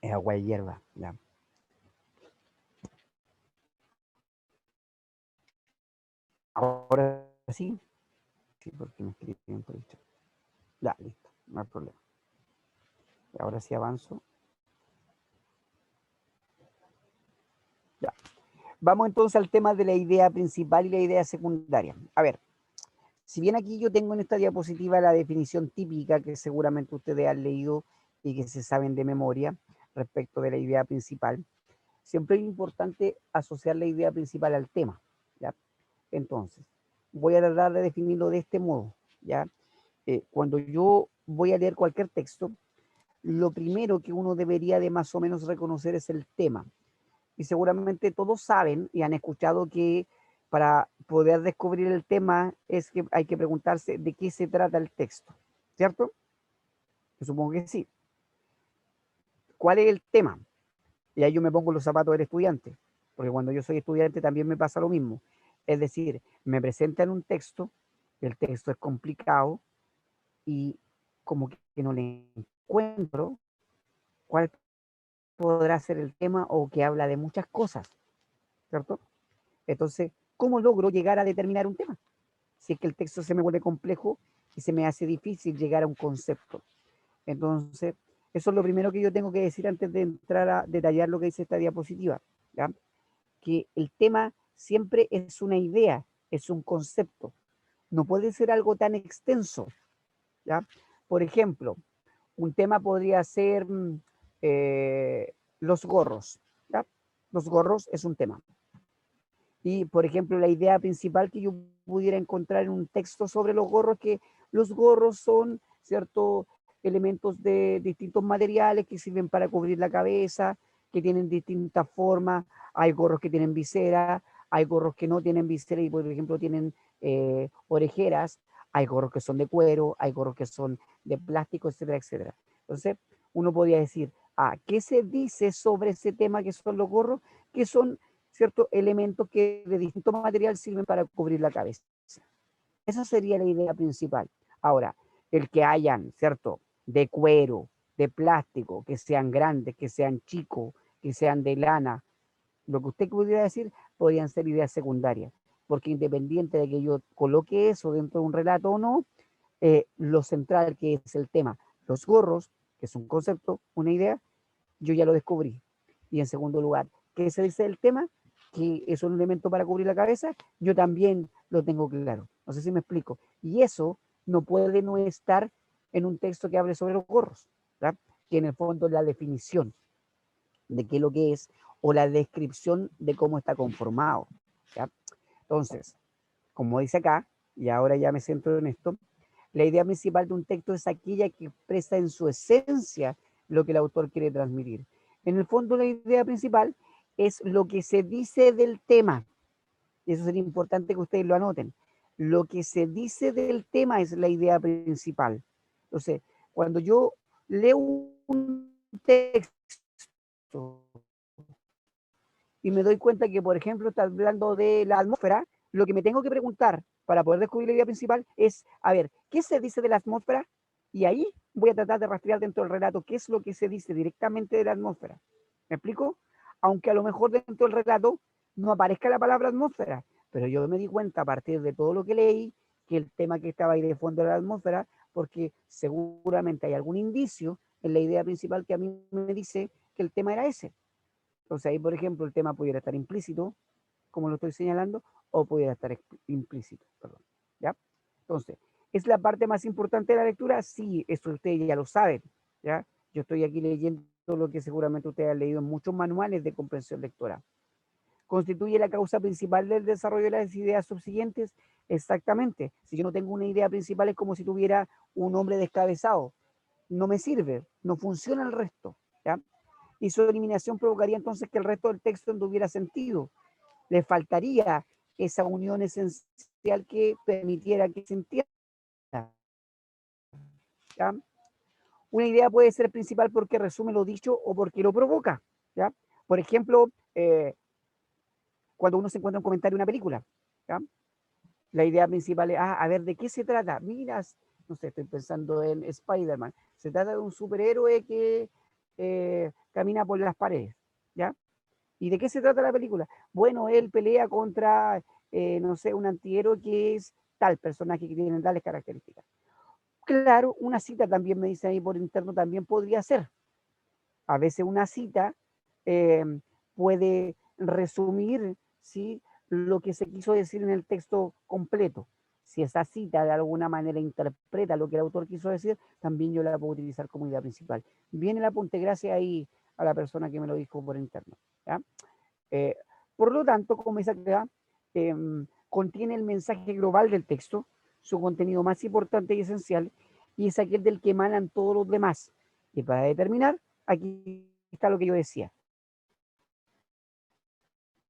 Es agua de hierba. Ya. Ahora sí. Sí, porque me escribieron por el chat. Ya, listo. No hay problema. Y ahora sí avanzo. Ya. Vamos entonces al tema de la idea principal y la idea secundaria. A ver, si bien aquí yo tengo en esta diapositiva la definición típica que seguramente ustedes han leído y que se saben de memoria respecto de la idea principal, siempre es importante asociar la idea principal al tema, ¿ya? Entonces, voy a tratar de definirlo de este modo, ¿ya? Cuando yo voy a leer cualquier texto, lo primero que uno debería de más o menos reconocer es el tema. Y seguramente todos saben y han escuchado que para poder descubrir el tema es que hay que preguntarse de qué se trata el texto, ¿cierto? Yo supongo que sí. ¿Cuál es el tema? Y ahí yo me pongo los zapatos del estudiante, porque cuando yo soy estudiante también me pasa lo mismo. Es decir, me presentan un texto, el texto es complicado y como que no le encuentro cuál podrá ser el tema o que habla de muchas cosas, ¿cierto? Entonces, ¿cómo logro llegar a determinar un tema? Si es que el texto se me vuelve complejo y se me hace difícil llegar a un concepto. Entonces, eso es lo primero que yo tengo que decir antes de entrar a detallar lo que dice esta diapositiva, ¿ya? Que el tema siempre es una idea, es un concepto. No puede ser algo tan extenso, ¿ya? Por ejemplo, un tema podría ser los gorros, ¿ya? Los gorros es un tema. Y, por ejemplo, la idea principal que yo pudiera encontrar en un texto sobre los gorros, que los gorros son, ¿cierto?, elementos de distintos materiales que sirven para cubrir la cabeza, que tienen distintas formas. Hay gorros que tienen visera, hay gorros que no tienen visera y, por ejemplo, tienen orejeras, hay gorros que son de cuero, hay gorros que son de plástico, etcétera, etcétera. Entonces, uno podría decir, ¿qué se dice sobre ese tema que son los gorros? Que son ciertos elementos que de distinto material sirven para cubrir la cabeza. Esa sería la idea principal. Ahora, el que hayan, ¿cierto?, de cuero, de plástico, que sean grandes, que sean chicos, que sean de lana, lo que usted pudiera decir, podrían ser ideas secundarias, porque independiente de que yo coloque eso dentro de un relato o no, lo central que es el tema, los gorros, que es un concepto, una idea, yo ya lo descubrí. Y en segundo lugar, ¿qué se dice del tema? Que es un elemento para cubrir la cabeza, yo también lo tengo claro. No sé si me explico. Y eso no puede no estar en un texto que hable sobre los gorros, ¿verdad? Que en el fondo es la definición de qué es lo que es o la descripción de cómo está conformado, ¿ya? Entonces, como dice acá, y ahora ya me centro en esto, la idea principal de un texto es aquella que expresa en su esencia lo que el autor quiere transmitir. En el fondo, la idea principal es lo que se dice del tema. Y eso sería importante que ustedes lo anoten. Lo que se dice del tema es la idea principal. Entonces, cuando yo leo un texto y me doy cuenta que, por ejemplo, está hablando de la atmósfera, lo que me tengo que preguntar para poder descubrir la idea principal es, a ver, ¿qué se dice de la atmósfera? Y ahí voy a tratar de rastrear dentro del relato qué es lo que se dice directamente de la atmósfera. ¿Me explico? Aunque a lo mejor dentro del relato no aparezca la palabra atmósfera, pero yo me di cuenta a partir de todo lo que leí que el tema que estaba ahí de fondo era la atmósfera, porque seguramente hay algún indicio en la idea principal que a mí me dice que el tema era ese. Entonces ahí, por ejemplo, el tema pudiera estar implícito, como lo estoy señalando, o pudiera estar implícito, perdón, ¿ya? Entonces, ¿es la parte más importante de la lectura? Sí, eso ustedes ya lo saben, ¿ya? Yo estoy aquí leyendo lo que seguramente ustedes han leído en muchos manuales de comprensión lectora. ¿Constituye la causa principal del desarrollo de las ideas subsiguientes? Exactamente. Si yo no tengo una idea principal es como si tuviera un hombre descabezado. No me sirve, no funciona el resto, ¿ya? Y su eliminación provocaría entonces que el resto del texto no tuviera sentido. Le faltaría esa unión esencial que permitiera que se entienda, ¿ya? Una idea puede ser principal porque resume lo dicho o porque lo provoca, ¿ya? Por ejemplo, cuando uno se encuentra un comentario de una película, ¿ya? La idea principal es, a ver, ¿de qué se trata? Mira, no sé, estoy pensando en Spider-Man. Se trata de un superhéroe que camina por las paredes, ¿ya? ¿Y de qué se trata la película? Bueno, él pelea contra, no sé, un antihéroe que es tal personaje que tiene tales características. Claro, una cita también me dice ahí por interno, también podría ser. A veces una cita eh, puede resumir, ¿sí?, lo que se quiso decir en el texto completo. Si esa cita de alguna manera interpreta lo que el autor quiso decir, también yo la puedo utilizar como idea principal. Viene el apunte, gracias ahí a la persona que me lo dijo por interno. ¿Ya? Eh, por lo tanto, como dice acá, contiene el mensaje global del texto, su contenido más importante y esencial, y es aquel del que emanan todos los demás. Y para determinar, aquí está lo que yo decía.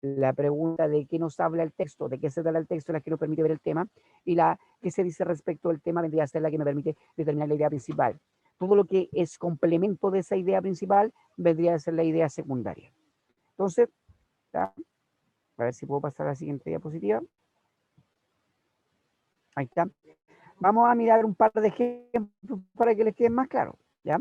La pregunta de qué nos habla el texto, de qué se trata el texto, es la que nos permite ver el tema, y la que se dice respecto al tema vendría a ser la que me permite determinar la idea principal. Todo lo que es complemento de esa idea principal vendría a ser la idea secundaria. Entonces, ¿ya? A ver si puedo pasar a la siguiente diapositiva. Ahí está. Vamos a mirar un par de ejemplos para que les quede más claro, ¿ya?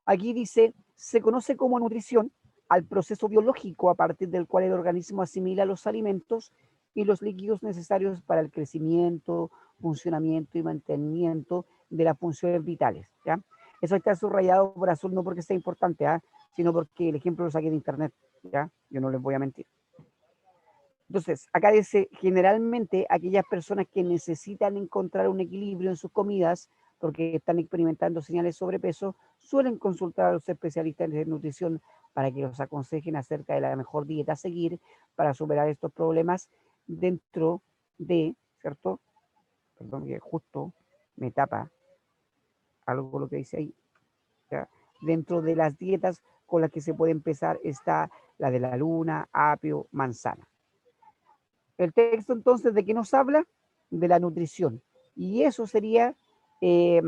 Aquí dice, se conoce como nutrición al proceso biológico a partir del cual el organismo asimila los alimentos y los líquidos necesarios para el crecimiento, funcionamiento y mantenimiento de las funciones vitales, ¿ya? Eso está subrayado por azul no porque sea importante, ¿eh?, sino porque el ejemplo lo saqué de internet, ¿ya? Yo no les voy a mentir. Entonces, acá dice, generalmente aquellas personas que necesitan encontrar un equilibrio en sus comidas porque están experimentando señales de sobrepeso, suelen consultar a los especialistas de nutrición para que los aconsejen acerca de la mejor dieta a seguir para superar estos problemas dentro de, ¿cierto? Perdón, que justo me tapa algo lo que dice ahí, ¿ya? Dentro de las dietas con las que se puede empezar está la de la luna, apio, manzana. El texto entonces, ¿de qué nos habla? De la nutrición. Y eso sería, eh,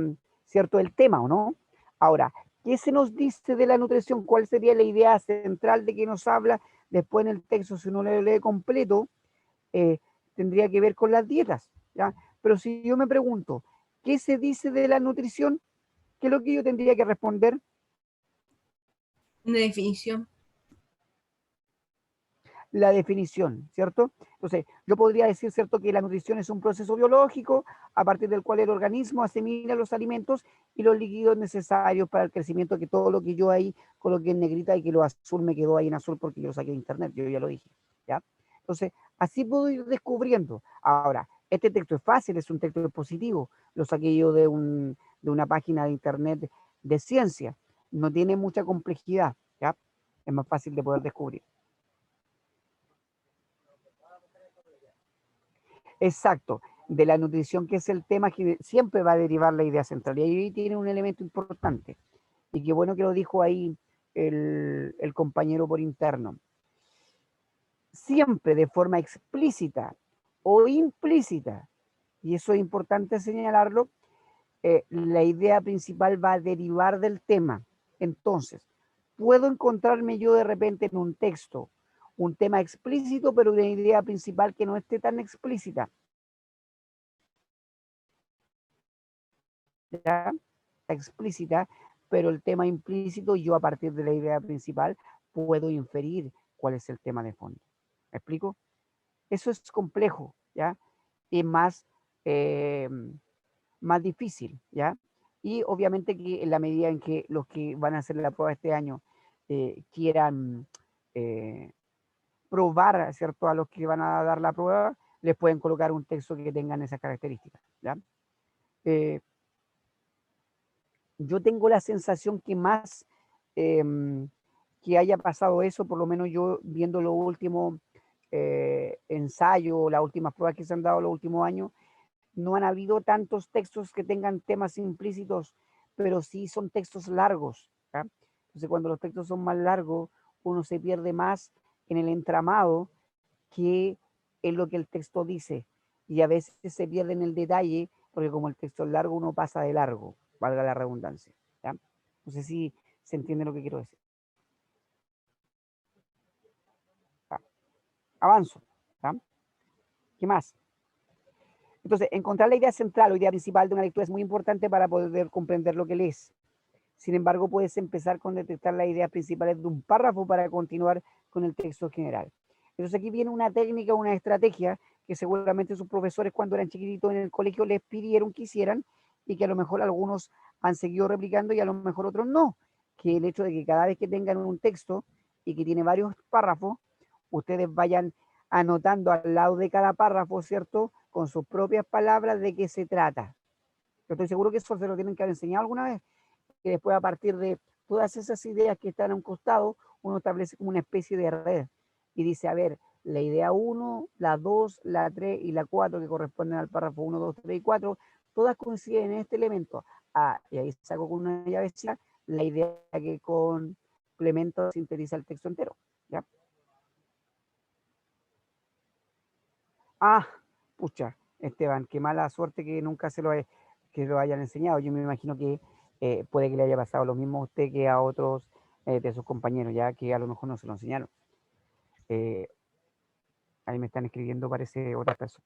¿cierto?, el tema, ¿o no? Ahora, ¿qué se nos dice de la nutrición? ¿Cuál sería la idea central de que nos habla? Después en el texto, si uno lo lee completo, tendría que ver con las dietas, ¿ya? Pero si yo me pregunto, ¿qué se dice de la nutrición? ¿Qué es lo que yo tendría que responder? Una definición. La definición, ¿cierto? Entonces, yo podría decir, ¿cierto?, que la nutrición es un proceso biológico a partir del cual el organismo asimila los alimentos y los líquidos necesarios para el crecimiento, que todo lo que yo ahí coloqué en negrita y que lo azul me quedó ahí en azul porque yo lo saqué de internet, yo ya lo dije, ¿ya? Entonces, así puedo ir descubriendo. Ahora, este texto es fácil, es un texto positivo, lo saqué yo de una página de internet de ciencia, no tiene mucha complejidad, ¿ya? Es más fácil de poder descubrir. Exacto, de la nutrición, que es el tema que siempre va a derivar la idea central. Y ahí tiene un elemento importante. Y qué bueno que lo dijo ahí el compañero por interno. Siempre de forma explícita o implícita, y eso es importante señalarlo, la idea principal va a derivar del tema. Entonces, puedo encontrarme yo de repente en un texto un tema explícito, pero una idea principal que no esté tan explícita. ¿Ya? Explícita, pero el tema implícito, yo a partir de la idea principal puedo inferir cuál es el tema de fondo. ¿Me explico? Eso es complejo, ¿ya? Y eh, más difícil, ¿ya? Y obviamente que en la medida en que los que van a hacer la prueba este año quieran eh, probar, ¿cierto?, a los que van a dar la prueba, les pueden colocar un texto que tengan esas características, ¿ya? Eh, yo tengo la sensación que más eh, que haya pasado eso, por lo menos yo viendo los últimos ensayos, las últimas pruebas que se han dado los últimos años, no han habido tantos textos que tengan temas implícitos, pero sí son textos largos, ¿ya? Entonces cuando los textos son más largos, uno se pierde más en el entramado que en lo que el texto dice, y a veces se pierde en el detalle, porque como el texto es largo, uno pasa de largo, valga la redundancia, ¿ya? No sé si se entiende lo que quiero decir. ¿Ya? Avanzo, ¿ya? ¿Qué más? Entonces, encontrar la idea central o idea principal de una lectura es muy importante para poder comprender lo que lees. Sin embargo, puedes empezar con detectar las ideas principales de un párrafo para continuar con el texto general. Entonces aquí viene una técnica, una estrategia que seguramente sus profesores cuando eran chiquititos en el colegio les pidieron que hicieran y que a lo mejor algunos han seguido replicando y a lo mejor otros no. Que el hecho de que cada vez que tengan un texto y que tiene varios párrafos, ustedes vayan anotando al lado de cada párrafo, ¿cierto? Con sus propias palabras de qué se trata. Yo estoy seguro que eso se lo tienen que haber enseñado alguna vez, que después a partir de todas esas ideas que están a un costado, uno establece como una especie de red y dice, a ver, la idea 1, la 2, la 3 y la 4 que corresponden al párrafo 1, 2, 3 y 4, todas coinciden en este elemento. Ah, y ahí saco con una llavecita la idea que complemento sintetiza el texto entero. ¿Ya? Ah, pucha, Esteban, qué mala suerte que nunca que lo hayan enseñado. Yo me imagino que puede que le haya pasado lo mismo a usted que a otros de sus compañeros, ya que a lo mejor no se lo enseñaron. Eh, ahí me están escribiendo, parece otra persona.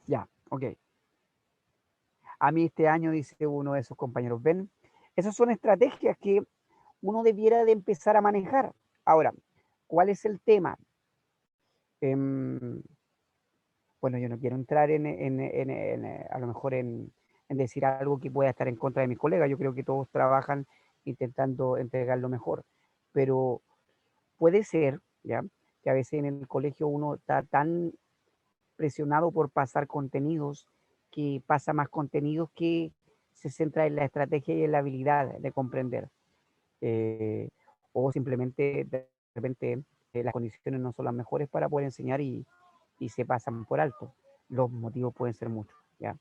Ya, ok. A mí este año, dice uno de sus compañeros, ven, esas son estrategias que uno debiera de empezar a manejar. Ahora, ¿cuál es el tema? Bueno, yo no quiero entrar a lo mejor en decir algo que pueda estar en contra de mis colegas. Yo creo que todos trabajan intentando entregar lo mejor. Pero puede ser, ¿ya? Que a veces en el colegio uno está tan presionado por pasar contenidos que pasa más contenidos que se centra en la estrategia y en la habilidad de comprender. Eh, o simplemente de repente las condiciones no son las mejores para poder enseñar y se pasan por alto. Los motivos pueden ser muchos, ¿ya?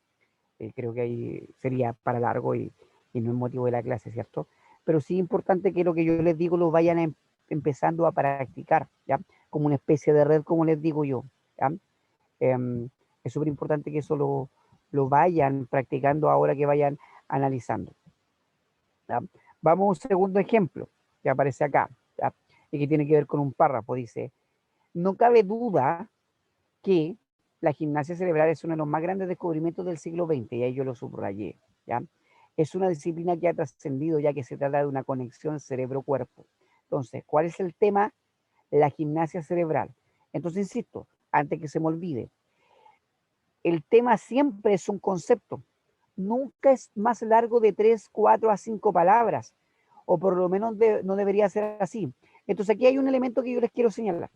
Creo que ahí sería para largo y no es motivo de la clase, ¿cierto? Pero sí es importante que lo que yo les digo lo vayan empezando a practicar, ¿ya? Como una especie de red, como les digo yo, ¿ya? Es súper importante que eso lo vayan practicando ahora que vayan analizando, ¿ya? Vamos a un segundo ejemplo que aparece acá, ¿ya? Y que tiene que ver con un párrafo. Dice, no cabe duda que la gimnasia cerebral es uno de los más grandes descubrimientos del siglo XX, y ahí yo lo subrayé, ¿ya? Es una disciplina que ha trascendido ya que se trata de una conexión cerebro-cuerpo. Entonces, ¿cuál es el tema? La gimnasia cerebral. Entonces, insisto, antes que se me olvide, el tema siempre es un concepto. Nunca es más largo de 3, 4 a 5 palabras, o por lo menos no debería ser así. Entonces, aquí hay un elemento que yo les quiero señalar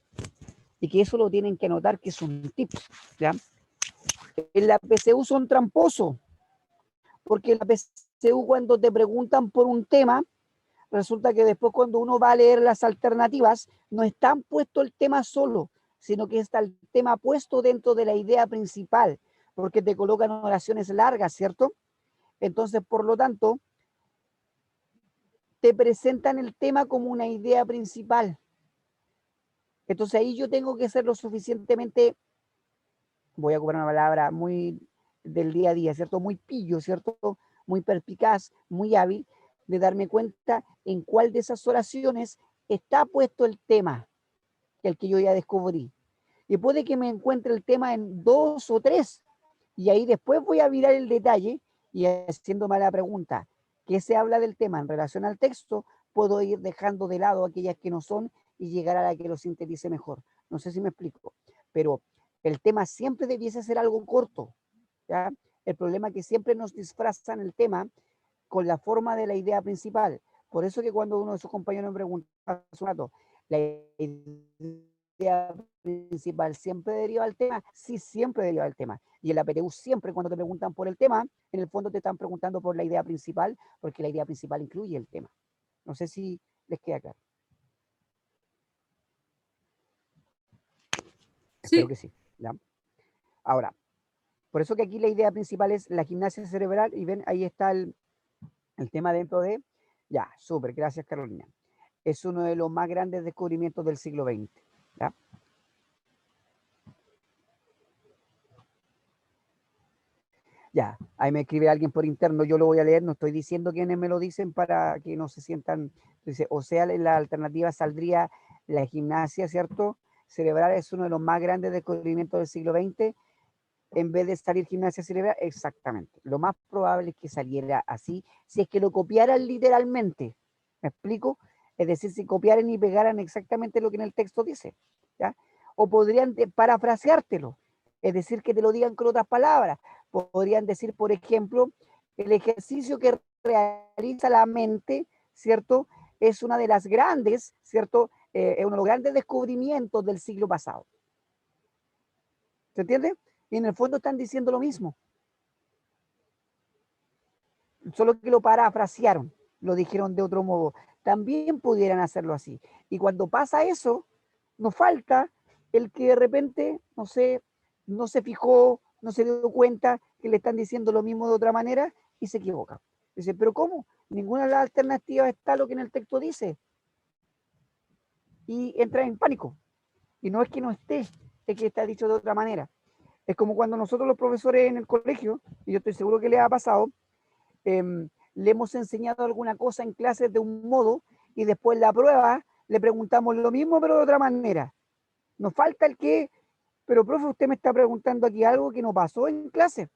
y que eso lo tienen que anotar, que es un tip, ¿ya? En la PSU son tramposos, porque en la PSU cuando te preguntan por un tema, resulta que después cuando uno va a leer las alternativas, no están puesto el tema solo, sino que está el tema puesto dentro de la idea principal, porque te colocan oraciones largas, ¿cierto? Entonces, por lo tanto, te presentan el tema como una idea principal. Entonces ahí yo tengo que ser lo suficientemente, voy a ocupar una palabra muy del día a día, ¿cierto? Muy pillo, ¿cierto? Muy perspicaz, muy hábil, de darme cuenta en cuál de esas oraciones está puesto el tema, el que yo ya descubrí. Y puede que me encuentre el tema en 2 o 3, y ahí después voy a mirar el detalle y haciéndome la pregunta, ¿qué se habla del tema en relación al texto? Puedo ir dejando de lado aquellas que no son y llegar a la que lo sintetice mejor. No sé si me explico, pero el tema siempre debiese ser algo corto, ¿ya? El problema es que siempre nos disfrazan el tema con la forma de la idea principal. Por eso que cuando uno de sus compañeros me pregunta hace un rato, la idea principal siempre deriva del tema, sí, siempre deriva del tema. Y en la PTU siempre cuando te preguntan por el tema, en el fondo te están preguntando por la idea principal, porque la idea principal incluye el tema. No sé si les queda claro. Espero Sí, que sí, ¿ya? Ahora, por eso que aquí la idea principal es la gimnasia cerebral, y ven, ahí está el tema dentro de, ya, súper, gracias Carolina. Es uno de los más grandes descubrimientos del siglo XX, ¿ya? Ya, ahí me escribe alguien por interno, yo lo voy a leer, no estoy diciendo quiénes me lo dicen para que no se sientan, dice, o sea, la alternativa saldría La gimnasia, ¿cierto? Cerebral es uno de los más grandes descubrimientos del siglo XX. En vez de salir gimnasia cerebral, exactamente. Lo más probable es que saliera así, si es que lo copiaran literalmente. ¿Me explico? Es decir, si copiaran y pegaran exactamente lo que en el texto dice. ¿Ya? O podrían parafraseártelo, es decir, que te lo digan con otras palabras. Podrían decir, por ejemplo, el ejercicio que realiza la mente, ¿cierto? Es una de las grandes, ¿cierto? Es uno de los grandes descubrimientos del siglo pasado. ¿Se entiende? Y en el fondo están diciendo lo mismo. Solo que lo parafrasearon, lo dijeron de otro modo. También pudieran hacerlo así. Y cuando pasa eso, nos falta el que de repente, no sé, no se fijó, no se dio cuenta que le están diciendo lo mismo de otra manera y se equivoca. Dice, pero ¿cómo? Ninguna de las alternativas está lo que en el texto dice. Y entra en pánico. Y no es que no esté, es que está dicho de otra manera. Es como cuando nosotros los profesores en el colegio, y yo estoy seguro que les ha pasado, le hemos enseñado alguna cosa en clases de un modo y después en la prueba le preguntamos lo mismo pero de otra manera. Nos falta el que, pero profe, usted me está preguntando aquí algo que no pasó en clase.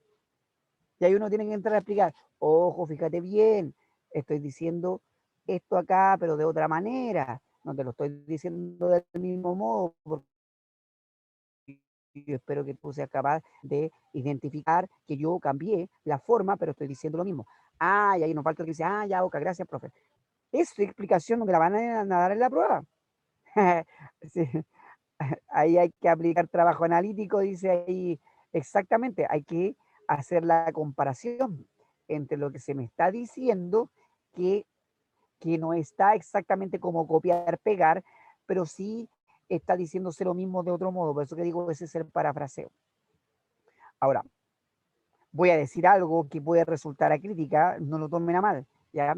Y ahí uno tiene que entrar a explicar, ojo, fíjate bien, estoy diciendo esto acá, pero de otra manera. No te lo estoy diciendo del mismo modo, porque yo espero que tú seas capaz de identificar que yo cambié la forma, pero estoy diciendo lo mismo. Ah, y ahí nos falta el que dice, ah, ya, Oca, gracias, profe. Esa explicación no me la van a dar en la prueba. Sí. Ahí hay que aplicar trabajo analítico, dice ahí. Exactamente, hay que hacer la comparación entre lo que se me está diciendo, que, que no está exactamente como copiar, pegar, pero sí está diciéndose lo mismo de otro modo. Por eso que digo, ese es el parafraseo. Ahora, voy a decir algo que puede resultar a crítica, no lo tomen a mal, ¿ya?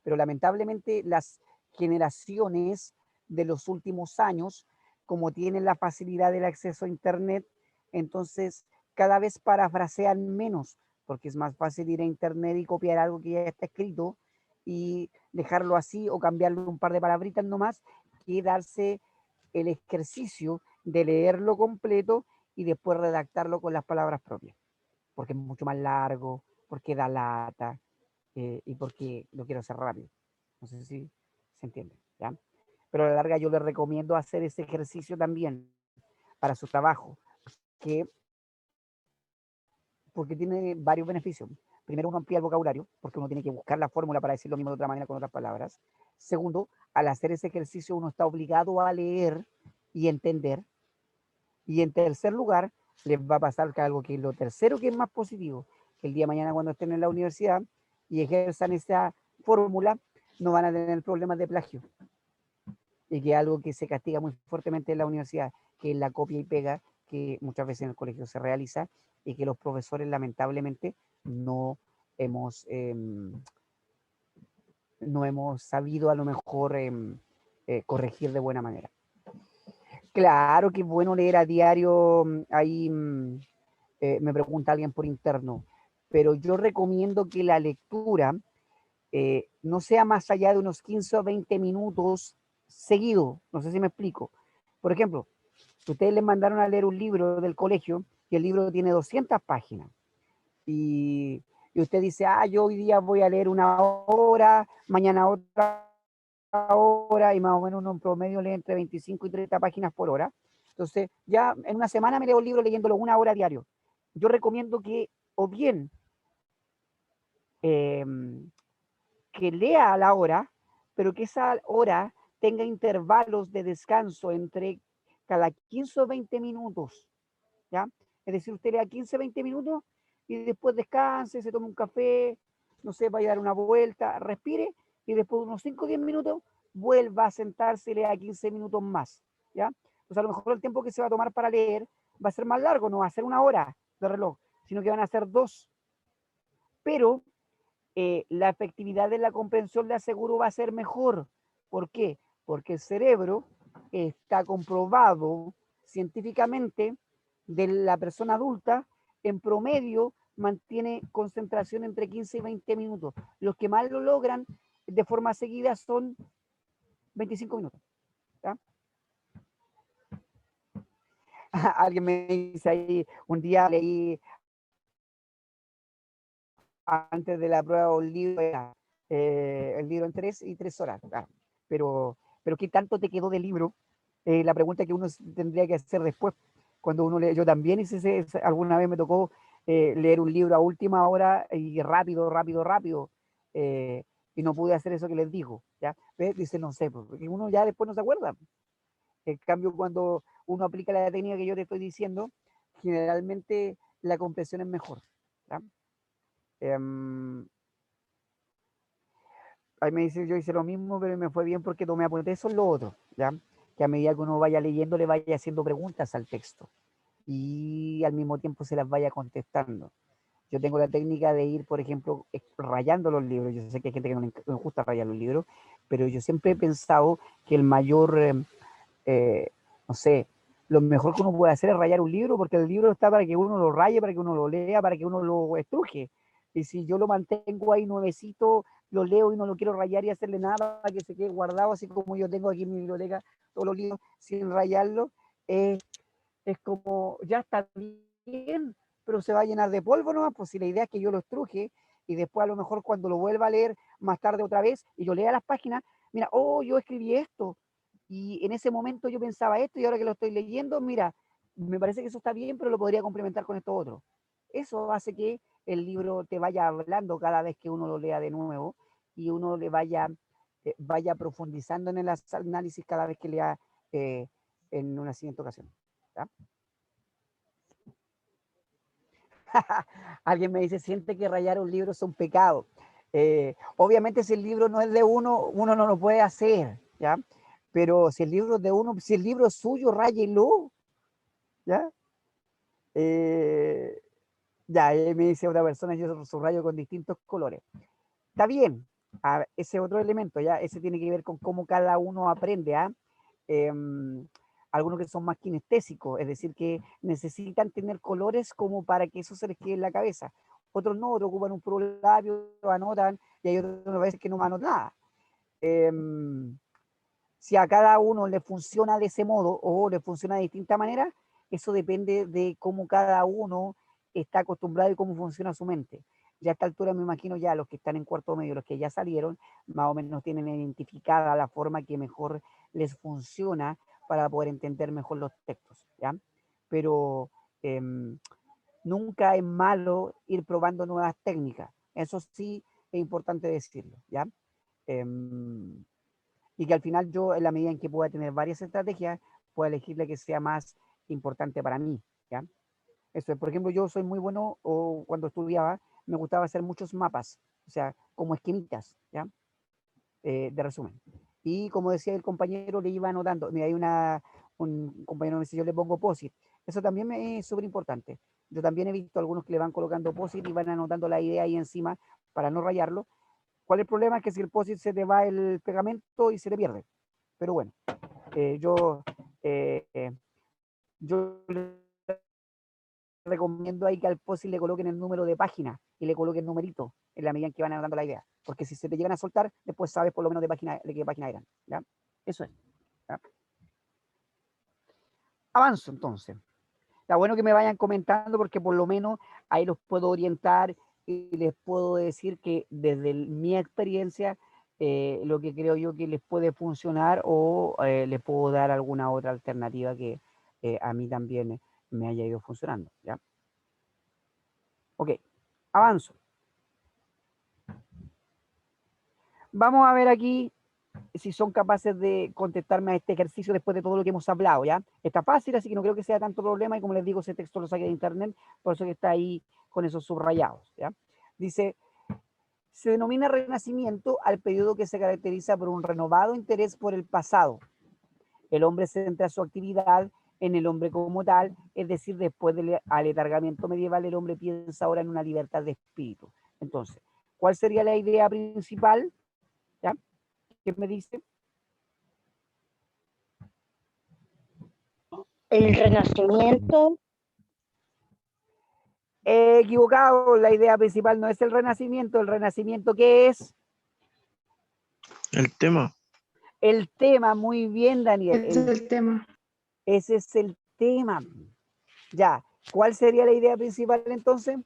Pero lamentablemente las generaciones de los últimos años, como tienen la facilidad del acceso a Internet, entonces cada vez parafrasean menos, porque es más fácil ir a Internet y copiar algo que ya está escrito y dejarlo así o cambiarle un par de palabritas nomás, que darse el ejercicio de leerlo completo y después redactarlo con las palabras propias, porque es mucho más largo, porque da lata y porque lo quiero hacer rápido. No sé si se entiende, ¿ya? Pero a la larga yo les recomiendo hacer ese ejercicio también para su trabajo, que, porque tiene varios beneficios. Primero, uno amplía el vocabulario, porque uno tiene que buscar la fórmula para decir lo mismo de otra manera con otras palabras. Segundo, al hacer ese ejercicio uno está obligado a leer y entender. Y en tercer lugar, les va a pasar que algo que es lo tercero que es más positivo, que el día de mañana cuando estén en la universidad y ejerzan esa fórmula, no van a tener problemas de plagio. Y que es algo que se castiga muy fuertemente en la universidad, que es la copia y pega, que muchas veces en el colegio se realiza y que los profesores lamentablemente no hemos, no hemos sabido a lo mejor corregir de buena manera. Claro que es bueno leer a diario, ahí me pregunta alguien por interno, pero yo recomiendo que la lectura no sea más allá de unos 15 o 20 minutos seguido, no sé si me explico. Por ejemplo, ustedes les mandaron a leer un libro del colegio y el libro tiene 200 páginas y usted dice, ah, yo hoy día voy a leer una hora, mañana otra hora y más o menos un promedio lee entre 25 y 30 páginas por hora. Entonces, ya en una semana me leo el libro leyéndolo una hora diario. Yo recomiendo que o bien eh, que lea a la hora, pero que esa hora tenga intervalos de descanso entre cada 15 o 20 minutos, ¿ya? Es decir, usted lea 15, 20 minutos y después descanse, se tome un café, no sé, vaya a dar una vuelta, respire y después de unos 5 o 10 minutos vuelva a sentarse y lea 15 minutos más, ¿ya? Pues a lo mejor el tiempo que se va a tomar para leer va a ser más largo, no va a ser una hora de reloj, sino que van a ser 2. Pero la efectividad de la comprensión, le aseguro, va a ser mejor. ¿Por qué? Porque el cerebro está comprobado científicamente de la persona adulta, en promedio mantiene concentración entre 15 y 20 minutos. Los que más lo logran de forma seguida son 25 minutos. ¿Ya? Alguien me dice ahí, un día leí antes de la prueba un libro, el libro en 3 y 3 horas, claro. Pero ¿qué tanto te quedó del libro? La pregunta que uno tendría que hacer después, cuando uno lee. Yo también hice, alguna vez me tocó leer un libro a última hora y rápido, y no pude hacer eso que les digo, ¿ya? Dice, no sé, porque uno ya después no se acuerda. En cambio, cuando uno aplica la técnica que yo te estoy diciendo, generalmente la comprensión es mejor, ¿ya? Ahí me dice, yo hice lo mismo, pero me fue bien porque tomé apuntes. Eso es lo otro, ¿ya? Que a medida que uno vaya leyendo, le vaya haciendo preguntas al texto y al mismo tiempo se las vaya contestando. Yo tengo la técnica de ir, por ejemplo, rayando los libros. Yo sé que hay gente que no le gusta rayar los libros, pero yo siempre he pensado que el mayor, no sé, lo mejor que uno puede hacer es rayar un libro, porque el libro está para que uno lo raye, para que uno lo lea, para que uno lo estruje. Y si yo lo mantengo ahí nuevecito, lo leo y no lo quiero rayar y hacerle nada, para que se quede guardado, así como yo tengo aquí en mi biblioteca todos los libros sin rayarlo, es como, ya está bien, pero se va a llenar de polvo nomás, pues si la idea es que yo lo estruje y después a lo mejor cuando lo vuelva a leer más tarde otra vez y yo lea las páginas, mira, oh, yo escribí esto y en ese momento yo pensaba esto y ahora que lo estoy leyendo, mira, me parece que eso está bien, pero lo podría complementar con esto otro. Eso hace que el libro te vaya hablando cada vez que uno lo lea de nuevo y uno le vaya profundizando en el análisis cada vez que lea en una siguiente ocasión. ¿Ya? Alguien me dice, siente que rayar un libro es un pecado. Obviamente si el libro no es de uno, uno no lo puede hacer, ¿ya? Pero si el libro es de uno, si el libro es suyo, ráyelo, ¿ya? Ya, me dice otra persona, yo subrayo con distintos colores. Está bien, ese otro elemento, ya, ese tiene que ver con cómo cada uno aprende, ¿ah? Algunos que son más kinestésicos, es decir, que necesitan tener colores como para que eso se les quede en la cabeza. Otros no, otros ocupan un prolabio, anotan, y hay otros veces que no anotan nada. Si a cada uno le funciona de ese modo o le funciona de distinta manera, eso depende de cómo cada uno está acostumbrado y cómo funciona su mente. Ya a esta altura me imagino ya los que están en cuarto medio, los que ya salieron, más o menos tienen identificada la forma que mejor les funciona para poder entender mejor los textos, ¿ya? Pero nunca es malo ir probando nuevas técnicas. Eso sí es importante decirlo, ¿ya? Y que al final yo, en la medida en que pueda tener varias estrategias, pueda elegir la que sea más importante para mí, ¿ya? Eso es, por ejemplo, yo soy muy bueno, o cuando estudiaba, me gustaba hacer muchos mapas, o sea, como esquemitas, ¿ya? De resumen. Y como decía el compañero, le iba anotando. Mira, hay un compañero me dice, yo le pongo POSIT. Eso también me es súper importante. Yo también he visto algunos que le van colocando POSIT y van anotando la idea ahí encima para no rayarlo. ¿Cuál es el problema? Es que si el POSIT se te va el pegamento y se te pierde. Pero bueno, eh, yo, eh, yo le recomiendo ahí que al POSIT le coloquen el número de página y le coloquen numerito en la medida en que van anotando la idea. Porque si se te llegan a soltar, después sabes por lo menos de qué página eran. ¿Ya? Eso es. ¿Ya? Avanzo entonces. Está bueno que me vayan comentando porque por lo menos ahí los puedo orientar y les puedo decir que desde mi experiencia lo que creo yo que les puede funcionar o les puedo dar alguna otra alternativa que a mí también me haya ido funcionando. ¿Ya? Ok, avanzo. Vamos a ver aquí si son capaces de contestarme a este ejercicio después de todo lo que hemos hablado, ¿ya? Está fácil, así que no creo que sea tanto problema, y como les digo, ese texto lo saqué de internet, por eso que está ahí con esos subrayados, ¿ya? Dice, se denomina renacimiento al periodo que se caracteriza por un renovado interés por el pasado. El hombre centra su actividad en el hombre como tal, es decir, después del aletargamiento medieval, el hombre piensa ahora en una libertad de espíritu. Entonces, ¿cuál sería la idea principal? ¿Ya? ¿Qué me dice? El renacimiento. Equivocado, la idea principal no es el renacimiento ¿qué es? El tema. El tema, muy bien, Daniel. Es el tema. Ese es el tema. Ya, ¿cuál sería la idea principal entonces?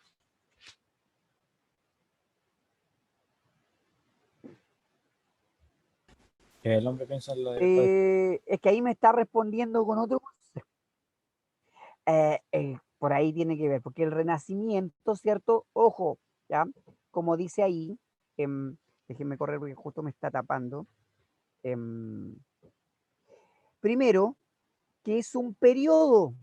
Que el hombre piensa en la libertad. Es que ahí me está respondiendo con otro concepto. Por ahí tiene que ver, porque el renacimiento, ¿cierto? Ojo, ¿ya? Como dice ahí, déjenme correr porque justo me está tapando. Primero, que es un periodo.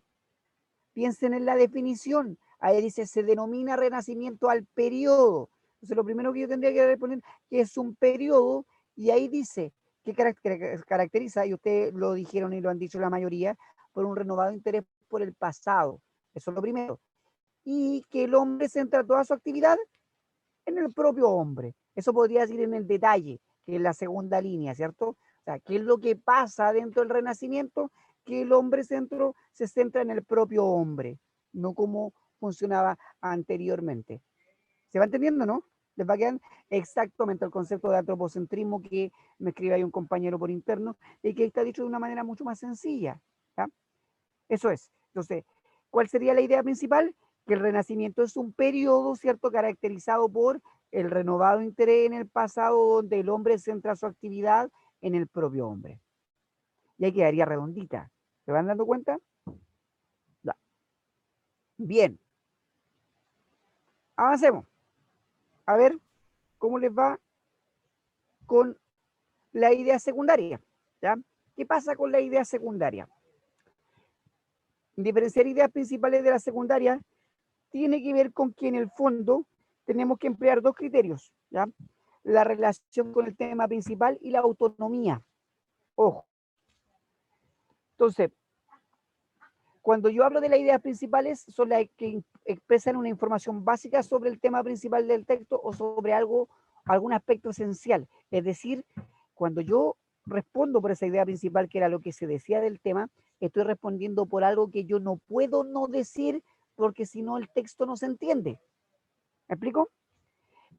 Piensen en la definición. Ahí dice, se denomina renacimiento al periodo. Entonces, lo primero que yo tendría que responder, que es un periodo, y ahí dice, ¿qué caracteriza? Y ustedes lo dijeron y lo han dicho la mayoría, por un renovado interés por el pasado. Eso es lo primero. Y que el hombre centra toda su actividad en el propio hombre. Eso podría decir en el detalle, que es la segunda línea, ¿cierto? O sea, ¿qué es lo que pasa dentro del Renacimiento? Que el hombre se centra en el propio hombre, no como funcionaba anteriormente. ¿Se va entendiendo, no? ¿Les va a quedar exactamente el concepto de antropocentrismo que me escribe ahí un compañero por interno y que está dicho de una manera mucho más sencilla? ¿Ya? Eso es. Entonces, ¿cuál sería la idea principal? Que el Renacimiento es un periodo, ¿cierto?, caracterizado por el renovado interés en el pasado, donde el hombre centra su actividad en el propio hombre. Y ahí quedaría redondita. ¿Se van dando cuenta? Ya. Bien. Avancemos. A ver cómo les va con la idea secundaria. ¿Ya? ¿Qué pasa con la idea secundaria? Diferenciar ideas principales de la secundaria tiene que ver con que en el fondo tenemos que emplear dos criterios, ¿ya? La relación con el tema principal y la autonomía. Ojo. Entonces, cuando yo hablo de las ideas principales, son las que expresan una información básica sobre el tema principal del texto o sobre algún aspecto esencial. Es decir, cuando yo respondo por esa idea principal, que era lo que se decía del tema, estoy respondiendo por algo que yo no puedo no decir, porque si no el texto no se entiende. ¿Me explico?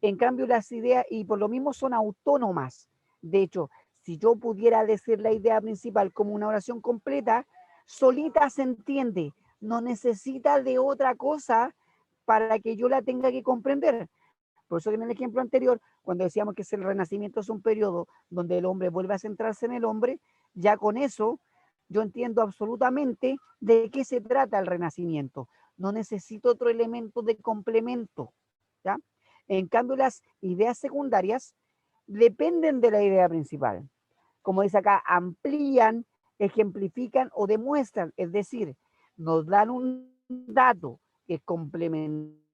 En cambio, las ideas, y por lo mismo son autónomas. De hecho, si yo pudiera decir la idea principal como una oración completa, solita se entiende, no necesita de otra cosa para que yo la tenga que comprender. Por eso que en el ejemplo anterior, cuando decíamos que el Renacimiento es un periodo donde el hombre vuelve a centrarse en el hombre, ya con eso yo entiendo absolutamente de qué se trata el Renacimiento. No necesito otro elemento de complemento, ¿ya? En cambio, las ideas secundarias dependen de la idea principal. Como dice acá, amplían, ejemplifican o demuestran, es decir, nos dan un dato que es complementario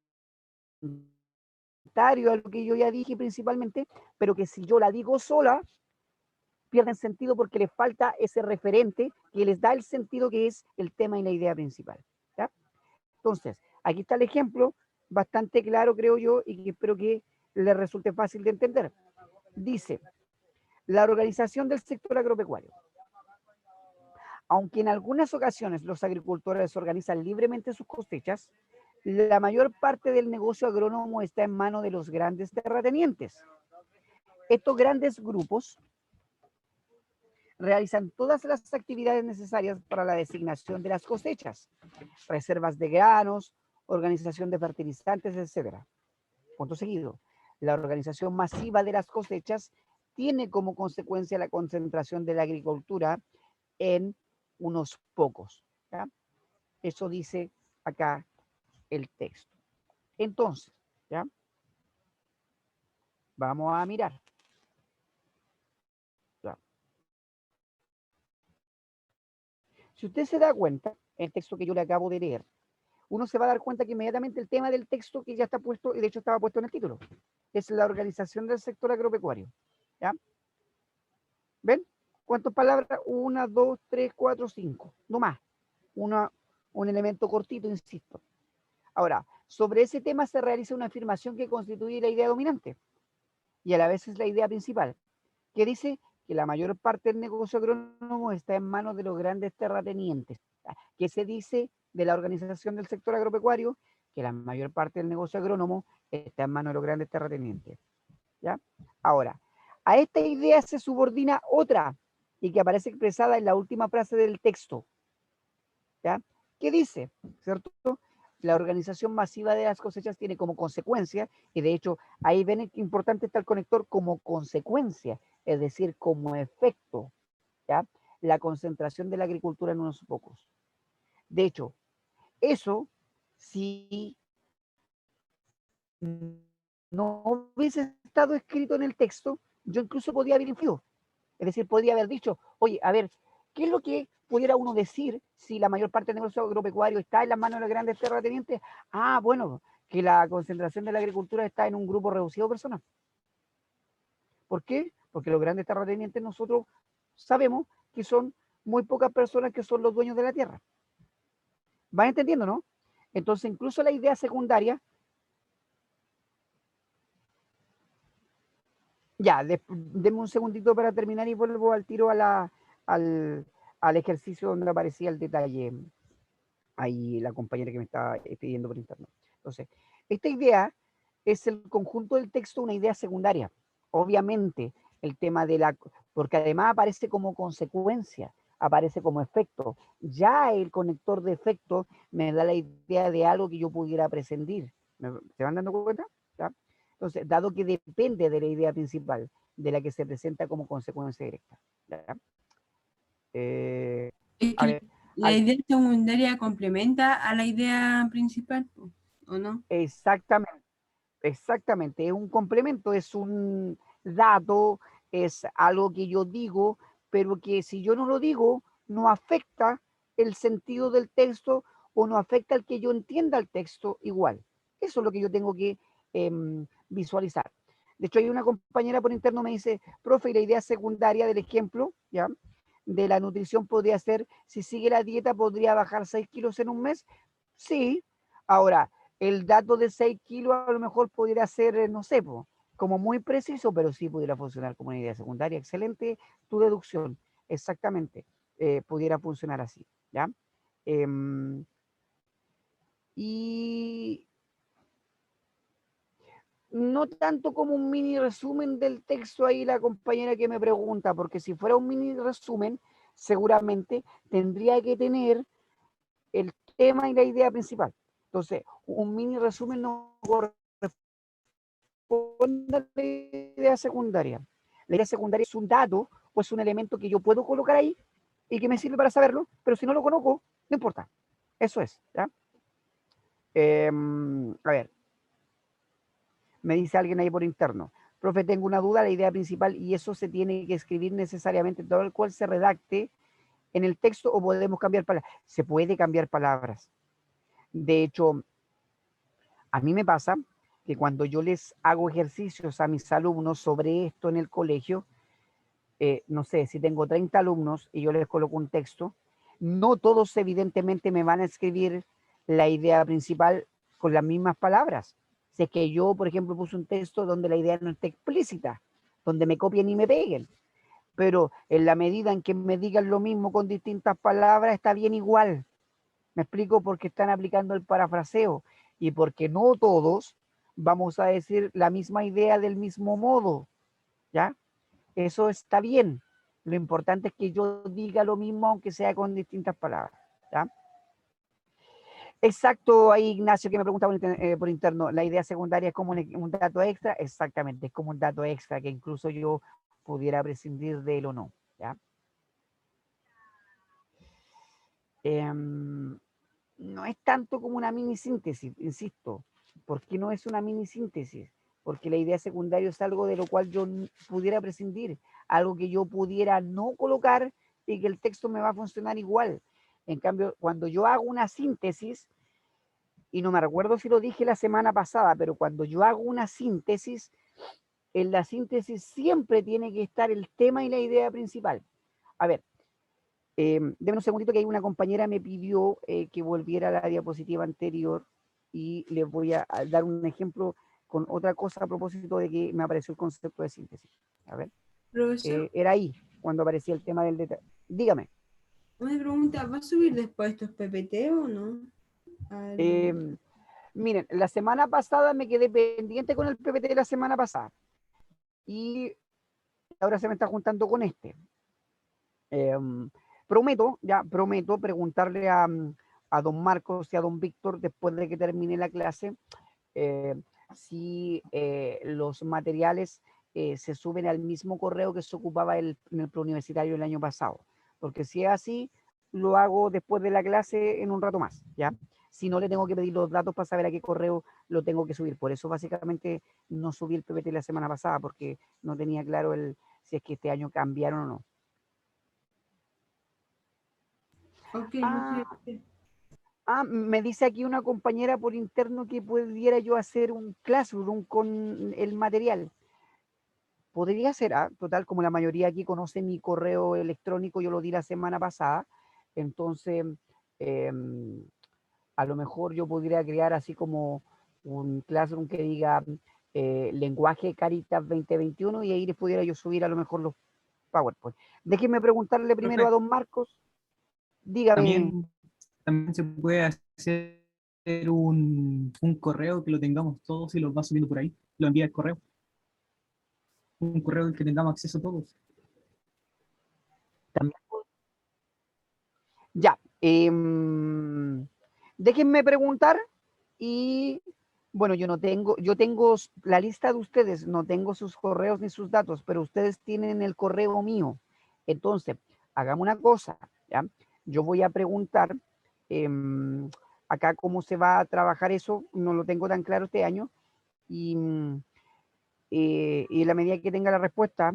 a lo que yo ya dije principalmente, pero que si yo la digo sola, pierden sentido porque les falta ese referente que les da el sentido que es el tema y la idea principal. ¿Ya? Entonces, aquí está el ejemplo, bastante claro creo yo, y que espero que les resulte fácil de entender. Dice, la organización del sector agropecuario. Aunque en algunas ocasiones los agricultores organizan libremente sus cosechas, la mayor parte del negocio agrónomo está en manos de los grandes terratenientes. Estos grandes grupos realizan todas las actividades necesarias para la designación de las cosechas, reservas de granos, organización de fertilizantes, etc. Punto seguido. La organización masiva de las cosechas tiene como consecuencia la concentración de la agricultura en unos pocos. ¿Ya? Eso dice acá el texto. Entonces, ¿ya? Vamos a mirar. ¿Ya? Si usted se da cuenta, el texto que yo le acabo de leer, uno se va a dar cuenta que inmediatamente el tema del texto que ya está puesto, y de hecho estaba puesto en el título, es la organización del sector agropecuario. ¿Ya? ¿Ven? ¿Cuántas palabras? 1, 2, 3, 4, 5. No más. Un elemento cortito, insisto. Ahora, sobre ese tema se realiza una afirmación que constituye la idea dominante y a la vez es la idea principal, que dice que la mayor parte del negocio agrónomo está en manos de los grandes terratenientes. ¿Qué se dice de la organización del sector agropecuario? Que la mayor parte del negocio agrónomo está en manos de los grandes terratenientes. ¿Ya? Ahora, a esta idea se subordina otra y que aparece expresada en la última frase del texto. ¿Ya? ¿Qué dice? ¿Cierto? La organización masiva de las cosechas tiene como consecuencia, y de hecho ahí ven que importante está el conector como consecuencia, es decir, como efecto, ¿ya? La concentración de la agricultura en unos pocos. De hecho, eso, si no hubiese estado escrito en el texto, yo incluso podía haber influido. Es decir, podría haber dicho, oye, a ver, ¿qué es lo que pudiera uno decir si la mayor parte del negocio agropecuario está en las manos de los grandes terratenientes? Ah, bueno, que la concentración de la agricultura está en un grupo reducido de personas. ¿Por qué? Porque los grandes terratenientes nosotros sabemos que son muy pocas personas que son los dueños de la tierra. ¿Van entendiendo, no? Entonces, incluso la idea secundaria, ya, denme un segundito para terminar y vuelvo al tiro al ejercicio donde aparecía el detalle. Ahí la compañera que me está pidiendo por internet. Entonces, esta idea es el conjunto del texto, una idea secundaria. Obviamente, el tema de la... porque además aparece como consecuencia, aparece como efecto. Ya el conector de efecto me da la idea de algo que yo pudiera prescindir. ¿Se van dando cuenta? ¿Ya? Entonces, dado que depende de la idea principal, de la que se presenta como consecuencia directa. ¿Ya? Es A que ver, la idea secundaria complementa a la idea principal, ¿o no? exactamente. Exactamente, es un complemento, es un dato, es algo que yo digo, pero que si yo no lo digo, no afecta el sentido del texto o no afecta el que yo entienda el texto igual. Eso es lo que yo tengo que visualizar. De hecho, hay una compañera por interno me dice, profe, y la idea secundaria del ejemplo, ¿ya? De la nutrición podría ser, si sigue la dieta, podría bajar 6 kilos en un mes. Sí, ahora, el dato de 6 kilos a lo mejor pudiera ser, no sé, como muy preciso, pero sí pudiera funcionar como una idea secundaria. Excelente tu deducción, exactamente, pudiera funcionar así, ¿ya? Y no tanto como un mini resumen del texto ahí la compañera que me pregunta, porque si fuera un mini resumen, seguramente tendría que tener el tema y la idea principal. Entonces, un mini resumen no corresponde a la idea secundaria. La idea secundaria es un dato o es un elemento que yo puedo colocar ahí y que me sirve para saberlo, pero si no lo conozco, no importa. Eso es, ¿ya? A ver, me dice alguien ahí por interno. Profe, tengo una duda, la idea principal, y eso se tiene que escribir necesariamente todo el cual se redacte en el texto o podemos cambiar palabras. Se puede cambiar palabras. De hecho, a mí me pasa que cuando yo les hago ejercicios a mis alumnos sobre esto en el colegio, no sé, si tengo 30 alumnos y yo les coloco un texto, no todos evidentemente me van a escribir la idea principal con las mismas palabras. Si es que yo, por ejemplo, puse un texto donde la idea no está explícita, donde me copien y me peguen, pero en la medida en que me digan lo mismo con distintas palabras, está bien igual. Me explico, porque están aplicando el parafraseo y porque no todos vamos a decir la misma idea del mismo modo, ¿ya? Eso está bien. Lo importante es que yo diga lo mismo, aunque sea con distintas palabras, ¿ya? Exacto, ahí Ignacio que me pregunta por interno, la idea secundaria es como un dato extra, exactamente, es como un dato extra que incluso yo pudiera prescindir de él o no, ¿ya? No es tanto como una mini síntesis, insisto. ¿Por qué no es una mini síntesis? Porque la idea secundaria es algo de lo cual yo pudiera prescindir, algo que yo pudiera no colocar y que el texto me va a funcionar igual. En cambio, cuando yo hago una síntesis, y no me recuerdo si lo dije la semana pasada, pero cuando yo hago una síntesis, en la síntesis siempre tiene que estar el tema y la idea principal. A ver, denme un segundito que hay una compañera me pidió que volviera a la diapositiva anterior y les voy a dar un ejemplo con otra cosa a propósito de que me apareció el concepto de síntesis. A ver, Profesor, era ahí cuando aparecía el tema del detalle. Dígame. una pregunta, ¿va a subir después estos PPT o no? Miren, la semana pasada me quedé pendiente con el PPT de la semana pasada y ahora se me está juntando con este. Prometo preguntarle a don Marcos y a don Víctor, después de que termine la clase, si los materiales se suben al mismo correo que se ocupaba en el preuniversitario el año pasado. Porque si es así, lo hago después de la clase en un rato más, ¿ya? Si no, le tengo que pedir los datos para saber a qué correo lo tengo que subir. Por eso básicamente no subí el PPT la semana pasada, porque no tenía claro si es que este año cambiaron o no. Ok, Me dice aquí una compañera por interno que pudiera yo hacer un classroom con el material. Podría ser, total, como la mayoría aquí conoce mi correo electrónico, yo lo di la semana pasada, entonces a lo mejor yo podría crear así como un classroom que diga lenguaje Caritas 2021 y ahí les pudiera yo subir a lo mejor los PowerPoint. Déjenme preguntarle primero a don Marcos. Dígame. También se puede hacer un correo que lo tengamos todos y lo va subiendo por ahí. Lo envía el correo. Un correo al que tengamos acceso todos. También. Ya. Déjenme preguntar y bueno, yo tengo la lista de ustedes, no tengo sus correos ni sus datos, pero ustedes tienen el correo mío. Entonces, hagamos una cosa, ¿ya? Yo voy a preguntar acá cómo se va a trabajar eso, no lo tengo tan claro este año, y en la medida que tenga la respuesta,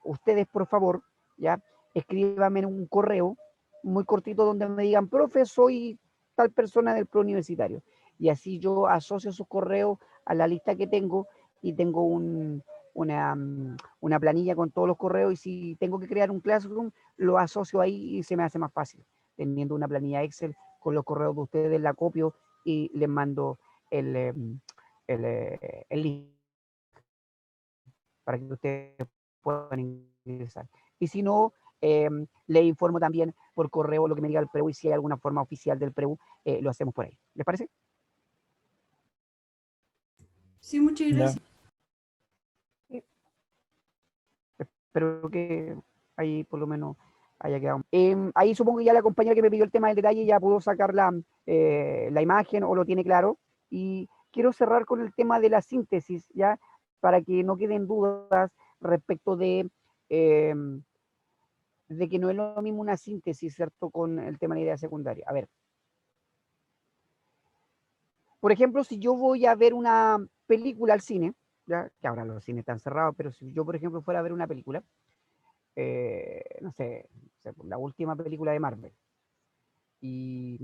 ustedes, por favor, ya, escríbanme en un correo muy cortito donde me digan, profe, soy tal persona del preuniversitario. Y así yo asocio sus correos a la lista que tengo y tengo una planilla con todos los correos y si tengo que crear un classroom, lo asocio ahí y se me hace más fácil. Teniendo una planilla Excel con los correos de ustedes, la copio y les mando el link para que ustedes puedan ingresar. Y si no, le informo también por correo lo que me diga el PREU y si hay alguna forma oficial del PREU, lo hacemos por ahí. ¿Les parece? Sí, muchas gracias. Espero que ahí por lo menos haya quedado. Ahí supongo que ya la compañera que me pidió el tema del detalle ya pudo sacar la imagen o lo tiene claro. Y quiero cerrar con el tema de la síntesis, ¿ya? Para que no queden dudas respecto de que no es lo mismo una síntesis, ¿cierto? Con el tema de la idea secundaria. A ver. Por ejemplo, si yo voy a ver una película al cine, ¿ya? Que ahora los cines están cerrados, pero si yo, por ejemplo, fuera a ver una película, no sé, la última película de Marvel, y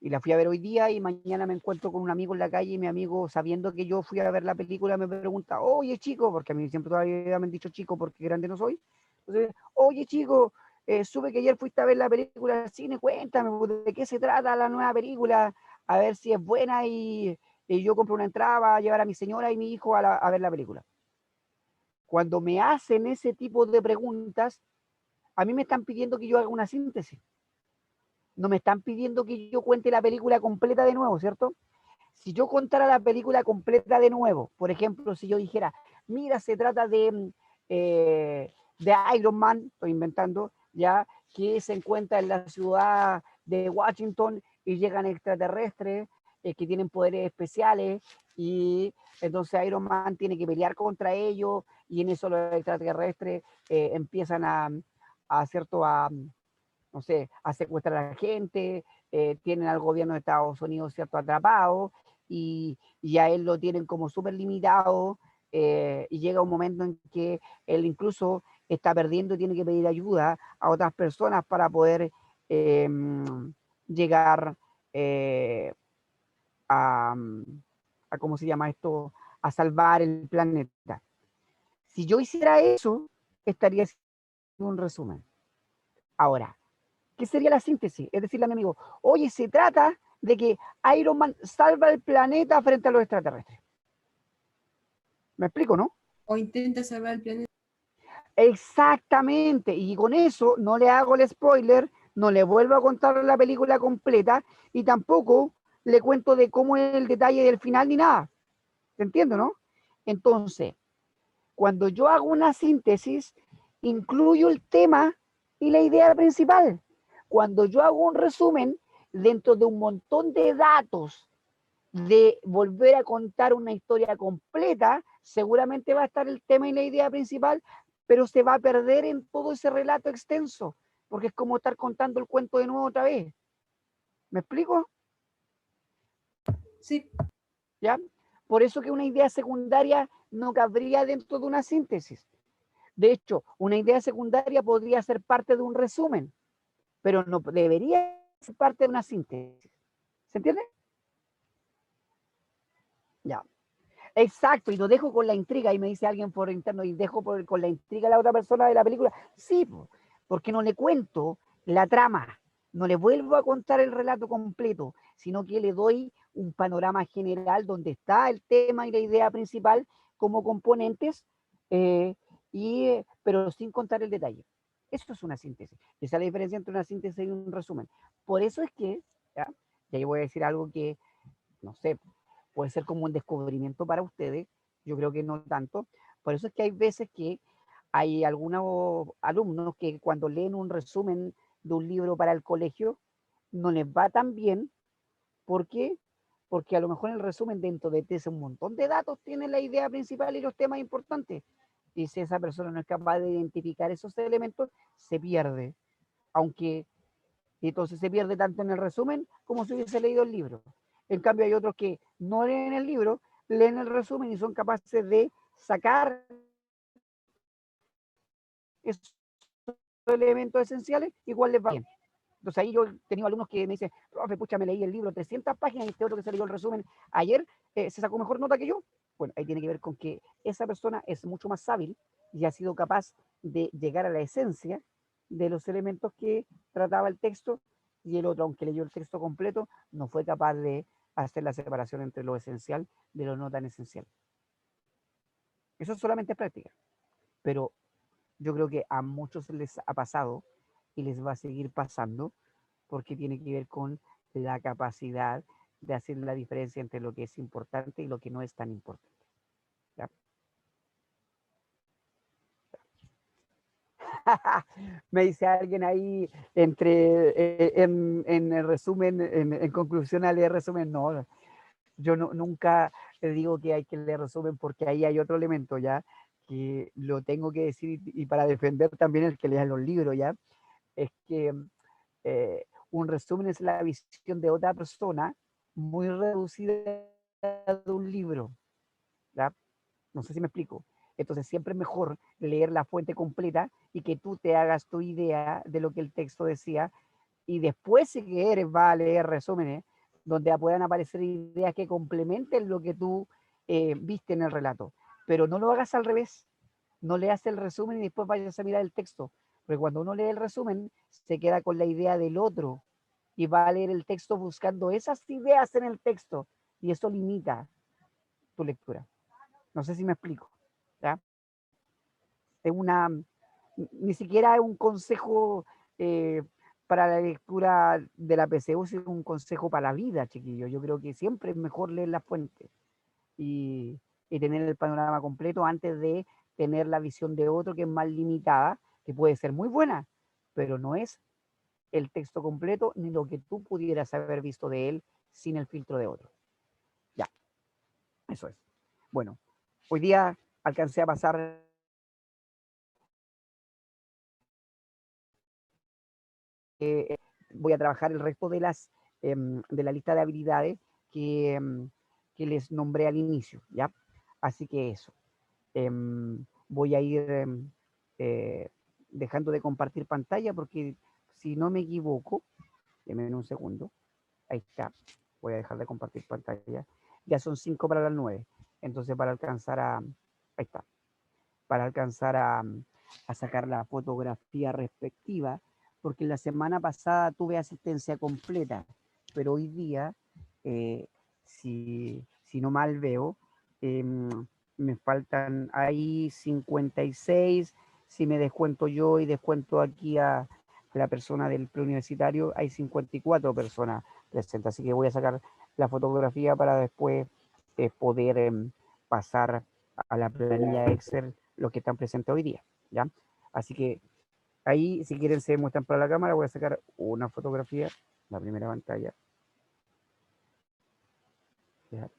la fui a ver hoy día y mañana me encuentro con un amigo en la calle y mi amigo, sabiendo que yo fui a ver la película, me pregunta, oye chico, porque a mí siempre todavía me han dicho chico porque grande no soy, entonces, oye chico, supe que ayer fuiste a ver la película al cine, cuéntame de qué se trata la nueva película, a ver si es buena y yo compro una entrada para llevar a mi señora y mi hijo a ver la película. Cuando me hacen ese tipo de preguntas, a mí me están pidiendo que yo haga una síntesis. No me están pidiendo que yo cuente la película completa de nuevo, ¿cierto? Si yo contara la película completa de nuevo, por ejemplo, si yo dijera, mira, se trata de Iron Man, estoy inventando, ya, que se encuentra en la ciudad de Washington y llegan extraterrestres que tienen poderes especiales y entonces Iron Man tiene que pelear contra ellos y en eso los extraterrestres empiezan ¿cierto? No sé, a secuestrar a la gente, tienen al gobierno de Estados Unidos, ¿cierto?, atrapado, y a él lo tienen como súper limitado, y llega un momento en que él incluso está perdiendo y tiene que pedir ayuda a otras personas para poder llegar a, ¿cómo se llama esto?, a salvar el planeta. Si yo hiciera eso, estaría haciendo un resumen. Ahora, ¿qué sería la síntesis? Es decirle a mi amigo, oye, se trata de que Iron Man salva el planeta frente a los extraterrestres. ¿Me explico, no? O intenta salvar el planeta. Exactamente, y con eso no le hago el spoiler, no le vuelvo a contar la película completa y tampoco le cuento de cómo es el detalle del final ni nada. ¿Te entiendo, no? Entonces, cuando yo hago una síntesis, incluyo el tema y la idea principal. Cuando yo hago un resumen, dentro de un montón de datos de volver a contar una historia completa, seguramente va a estar el tema y la idea principal, pero se va a perder en todo ese relato extenso, porque es como estar contando el cuento de nuevo otra vez. ¿Me explico? Sí. ¿Ya? Por eso que una idea secundaria no cabría dentro de una síntesis. De hecho, una idea secundaria podría ser parte de un resumen, pero no debería ser parte de una síntesis. ¿Se entiende? Ya. Exacto, y lo dejo con la intriga, y me dice alguien por interno, y dejo con la intriga a la otra persona de la película. Sí, porque no le cuento la trama, no le vuelvo a contar el relato completo, sino que le doy un panorama general donde está el tema y la idea principal como componentes, pero sin contar el detalle. Eso es una síntesis. Esa es la diferencia entre una síntesis y un resumen. Por eso es que, ¿ya? Y ahí voy a decir algo que, no sé, puede ser como un descubrimiento para ustedes, yo creo que no tanto. Por eso es que hay veces que hay algunos alumnos que cuando leen un resumen de un libro para el colegio, no les va tan bien. ¿Por qué? Porque a lo mejor el resumen dentro de ese un montón de datos tiene la idea principal y los temas importantes. Y si esa persona no es capaz de identificar esos elementos, se pierde. Aunque entonces se pierde tanto en el resumen como si hubiese leído el libro. En cambio hay otros que no leen el libro, leen el resumen y son capaces de sacar esos elementos esenciales, igual les va bien. Entonces ahí yo he tenido alumnos que me dicen, profe, pucha, me leí el libro 300 páginas y este otro que se leyó el resumen ayer se sacó mejor nota que yo. Bueno, ahí tiene que ver con que esa persona es mucho más hábil y ha sido capaz de llegar a la esencia de los elementos que trataba el texto, y el otro, aunque leyó el texto completo, no fue capaz de hacer la separación entre lo esencial de lo no tan esencial. Eso solamente es práctica, pero yo creo que a muchos les ha pasado y les va a seguir pasando, porque tiene que ver con la capacidad de hacer la diferencia entre lo que es importante y lo que no es tan importante. ¿Ya? Me dice alguien ahí en el resumen, en conclusión al leer resumen, no, yo nunca le digo que hay que leer resumen, porque ahí hay otro elemento, ¿ya? Que lo tengo que decir, y para defender también el que lea los libros, ¿ya? Es que un resumen es la visión de otra persona muy reducida de un libro, ¿ya? No sé si me explico. Entonces siempre es mejor leer la fuente completa y que tú te hagas tu idea de lo que el texto decía, y después, si quieres, va a leer resúmenes donde puedan aparecer ideas que complementen lo que tú viste en el relato. Pero no lo hagas al revés. No leas el resumen y después vayas a mirar el texto. Porque cuando uno lee el resumen, se queda con la idea del otro y va a leer el texto buscando esas ideas en el texto, y eso limita tu lectura. No sé si me explico. ¿Ya? Es ni siquiera es un consejo para la lectura de la PSU, sino un consejo para la vida, chiquillos. Yo creo que siempre es mejor leer la fuente y tener el panorama completo antes de tener la visión de otro que es más limitada, que puede ser muy buena, pero no es el texto completo ni lo que tú pudieras haber visto de él sin el filtro de otro. Ya, eso es. Bueno, hoy día alcancé a pasar voy a trabajar el resto de de la lista de habilidades que les nombré al inicio, ¿ya? Así que eso. Voy a ir dejando de compartir pantalla, porque si no me equivoco, denme un segundo, ahí está, voy a dejar de compartir pantalla, ya son 5 para las 9, entonces para alcanzar ahí está, para alcanzar a sacar la fotografía respectiva, porque la semana pasada tuve asistencia completa, pero hoy día, si no mal veo, me faltan ahí 56, si me descuento yo y descuento aquí a la persona del preuniversitario, hay 54 personas presentes, así que voy a sacar la fotografía para después poder pasar a la planilla Excel los que están presentes hoy día, ¿ya? Así que ahí, si quieren, se muestran para la cámara, voy a sacar una fotografía la primera pantalla. Ya.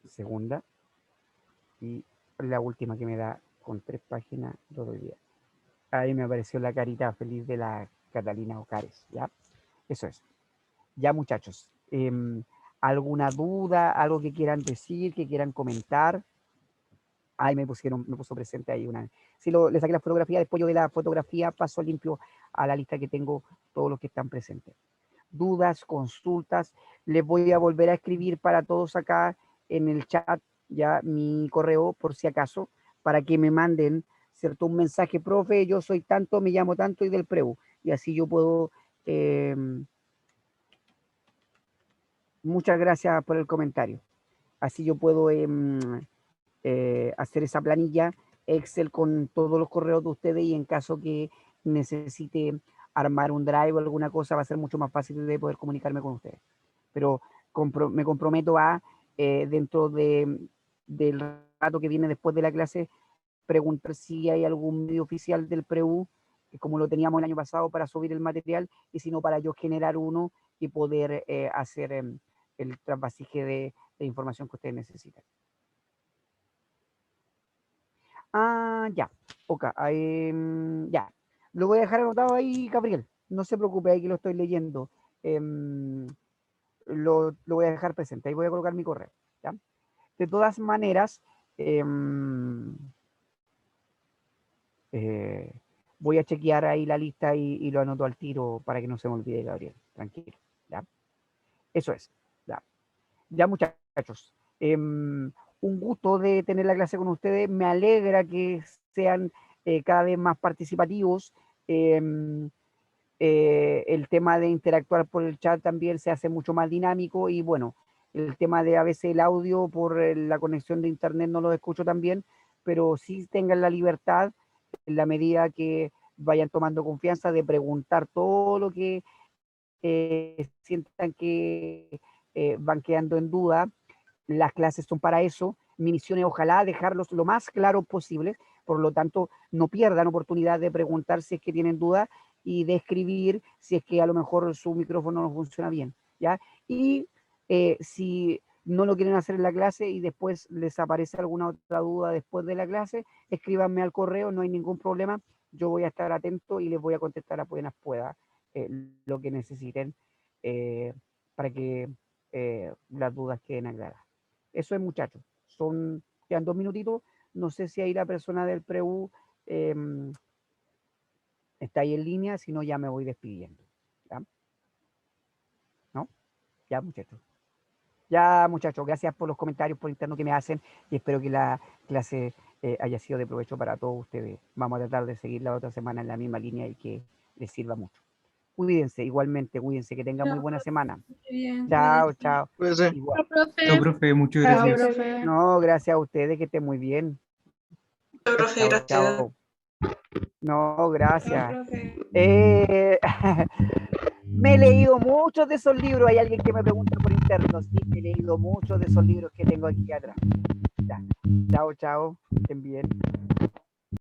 Segunda. Y la última que me da con 3 páginas, todo el día. Ahí me apareció la carita feliz de la Catalina Ocares, ¿ya? Eso es. Ya, muchachos. ¿Alguna duda, algo que quieran decir, que quieran comentar? Ahí me puso presente ahí una. Si le saqué la fotografía, después yo de la fotografía paso limpio a la lista que tengo todos los que están presentes. Dudas, consultas, les voy a volver a escribir para todos acá en el chat ya mi correo por si acaso, para que me manden, ¿cierto? Un mensaje, profe, yo soy tanto, me llamo tanto y del preu, y así yo puedo... muchas gracias por el comentario. Así yo puedo hacer esa planilla Excel con todos los correos de ustedes, y en caso que necesite armar un drive o alguna cosa, va a ser mucho más fácil de poder comunicarme con ustedes. Pero me comprometo a, dentro del rato que viene después de la clase, preguntar si hay algún medio oficial del PREU, como lo teníamos el año pasado, para subir el material, y si no, para yo generar uno y poder hacer el trasvasije de información que ustedes necesitan. Ya. Ok. Ya. Lo voy a dejar anotado ahí, Gabriel. No se preocupe, ahí que lo estoy leyendo. Lo voy a dejar presente. Ahí voy a colocar mi correo. ¿Ya? De todas maneras, voy a chequear ahí la lista y lo anoto al tiro para que no se me olvide, Gabriel. Tranquilo. ¿Ya? Eso es. Ya, muchachos. Un gusto de tener la clase con ustedes. Me alegra que sean cada vez más participativos. El tema de interactuar por el chat también se hace mucho más dinámico, y bueno, el tema de a veces el audio por la conexión de internet no lo escucho tan bien, pero sí tengan la libertad, en la medida que vayan tomando confianza, de preguntar todo lo que sientan que van quedando en duda. Las clases son para eso. Mi misión es ojalá dejarlos lo más claro posible, por lo tanto no pierdan oportunidad de preguntar si es que tienen dudas, y de escribir si es que a lo mejor su micrófono no funciona bien, ¿ya? Y si no lo quieren hacer en la clase y después les aparece alguna otra duda después de la clase, escríbanme al correo, no hay ningún problema. Yo voy a estar atento y les voy a contestar apenas pueda lo que necesiten para que las dudas queden aclaradas. Eso es, muchachos. Quedan 2 minutitos. No sé si ahí la persona del PREU está ahí en línea, si no ya me voy despidiendo. ¿Ya? ¿No? Ya, muchachos. Ya, muchachos, gracias por los comentarios por interno que me hacen, y espero que la clase haya sido de provecho para todos ustedes. Vamos a tratar de seguir la otra semana en la misma línea y que les sirva mucho. Cuídense, igualmente, cuídense, que tengan muy buena semana. Bien, Chao, cuídate. chao. Cuídese. Igual. Chao, profe, muchas Chao, gracias. profe. No, gracias a ustedes, que estén muy bien. Profe, Chao, gracias. chao. No, gracias. profe. Me he leído muchos de esos libros. Hay alguien que me pregunta por interno. Sí, me he leído muchos de esos libros que tengo aquí atrás. Ya. Chao, chao. Estén bien.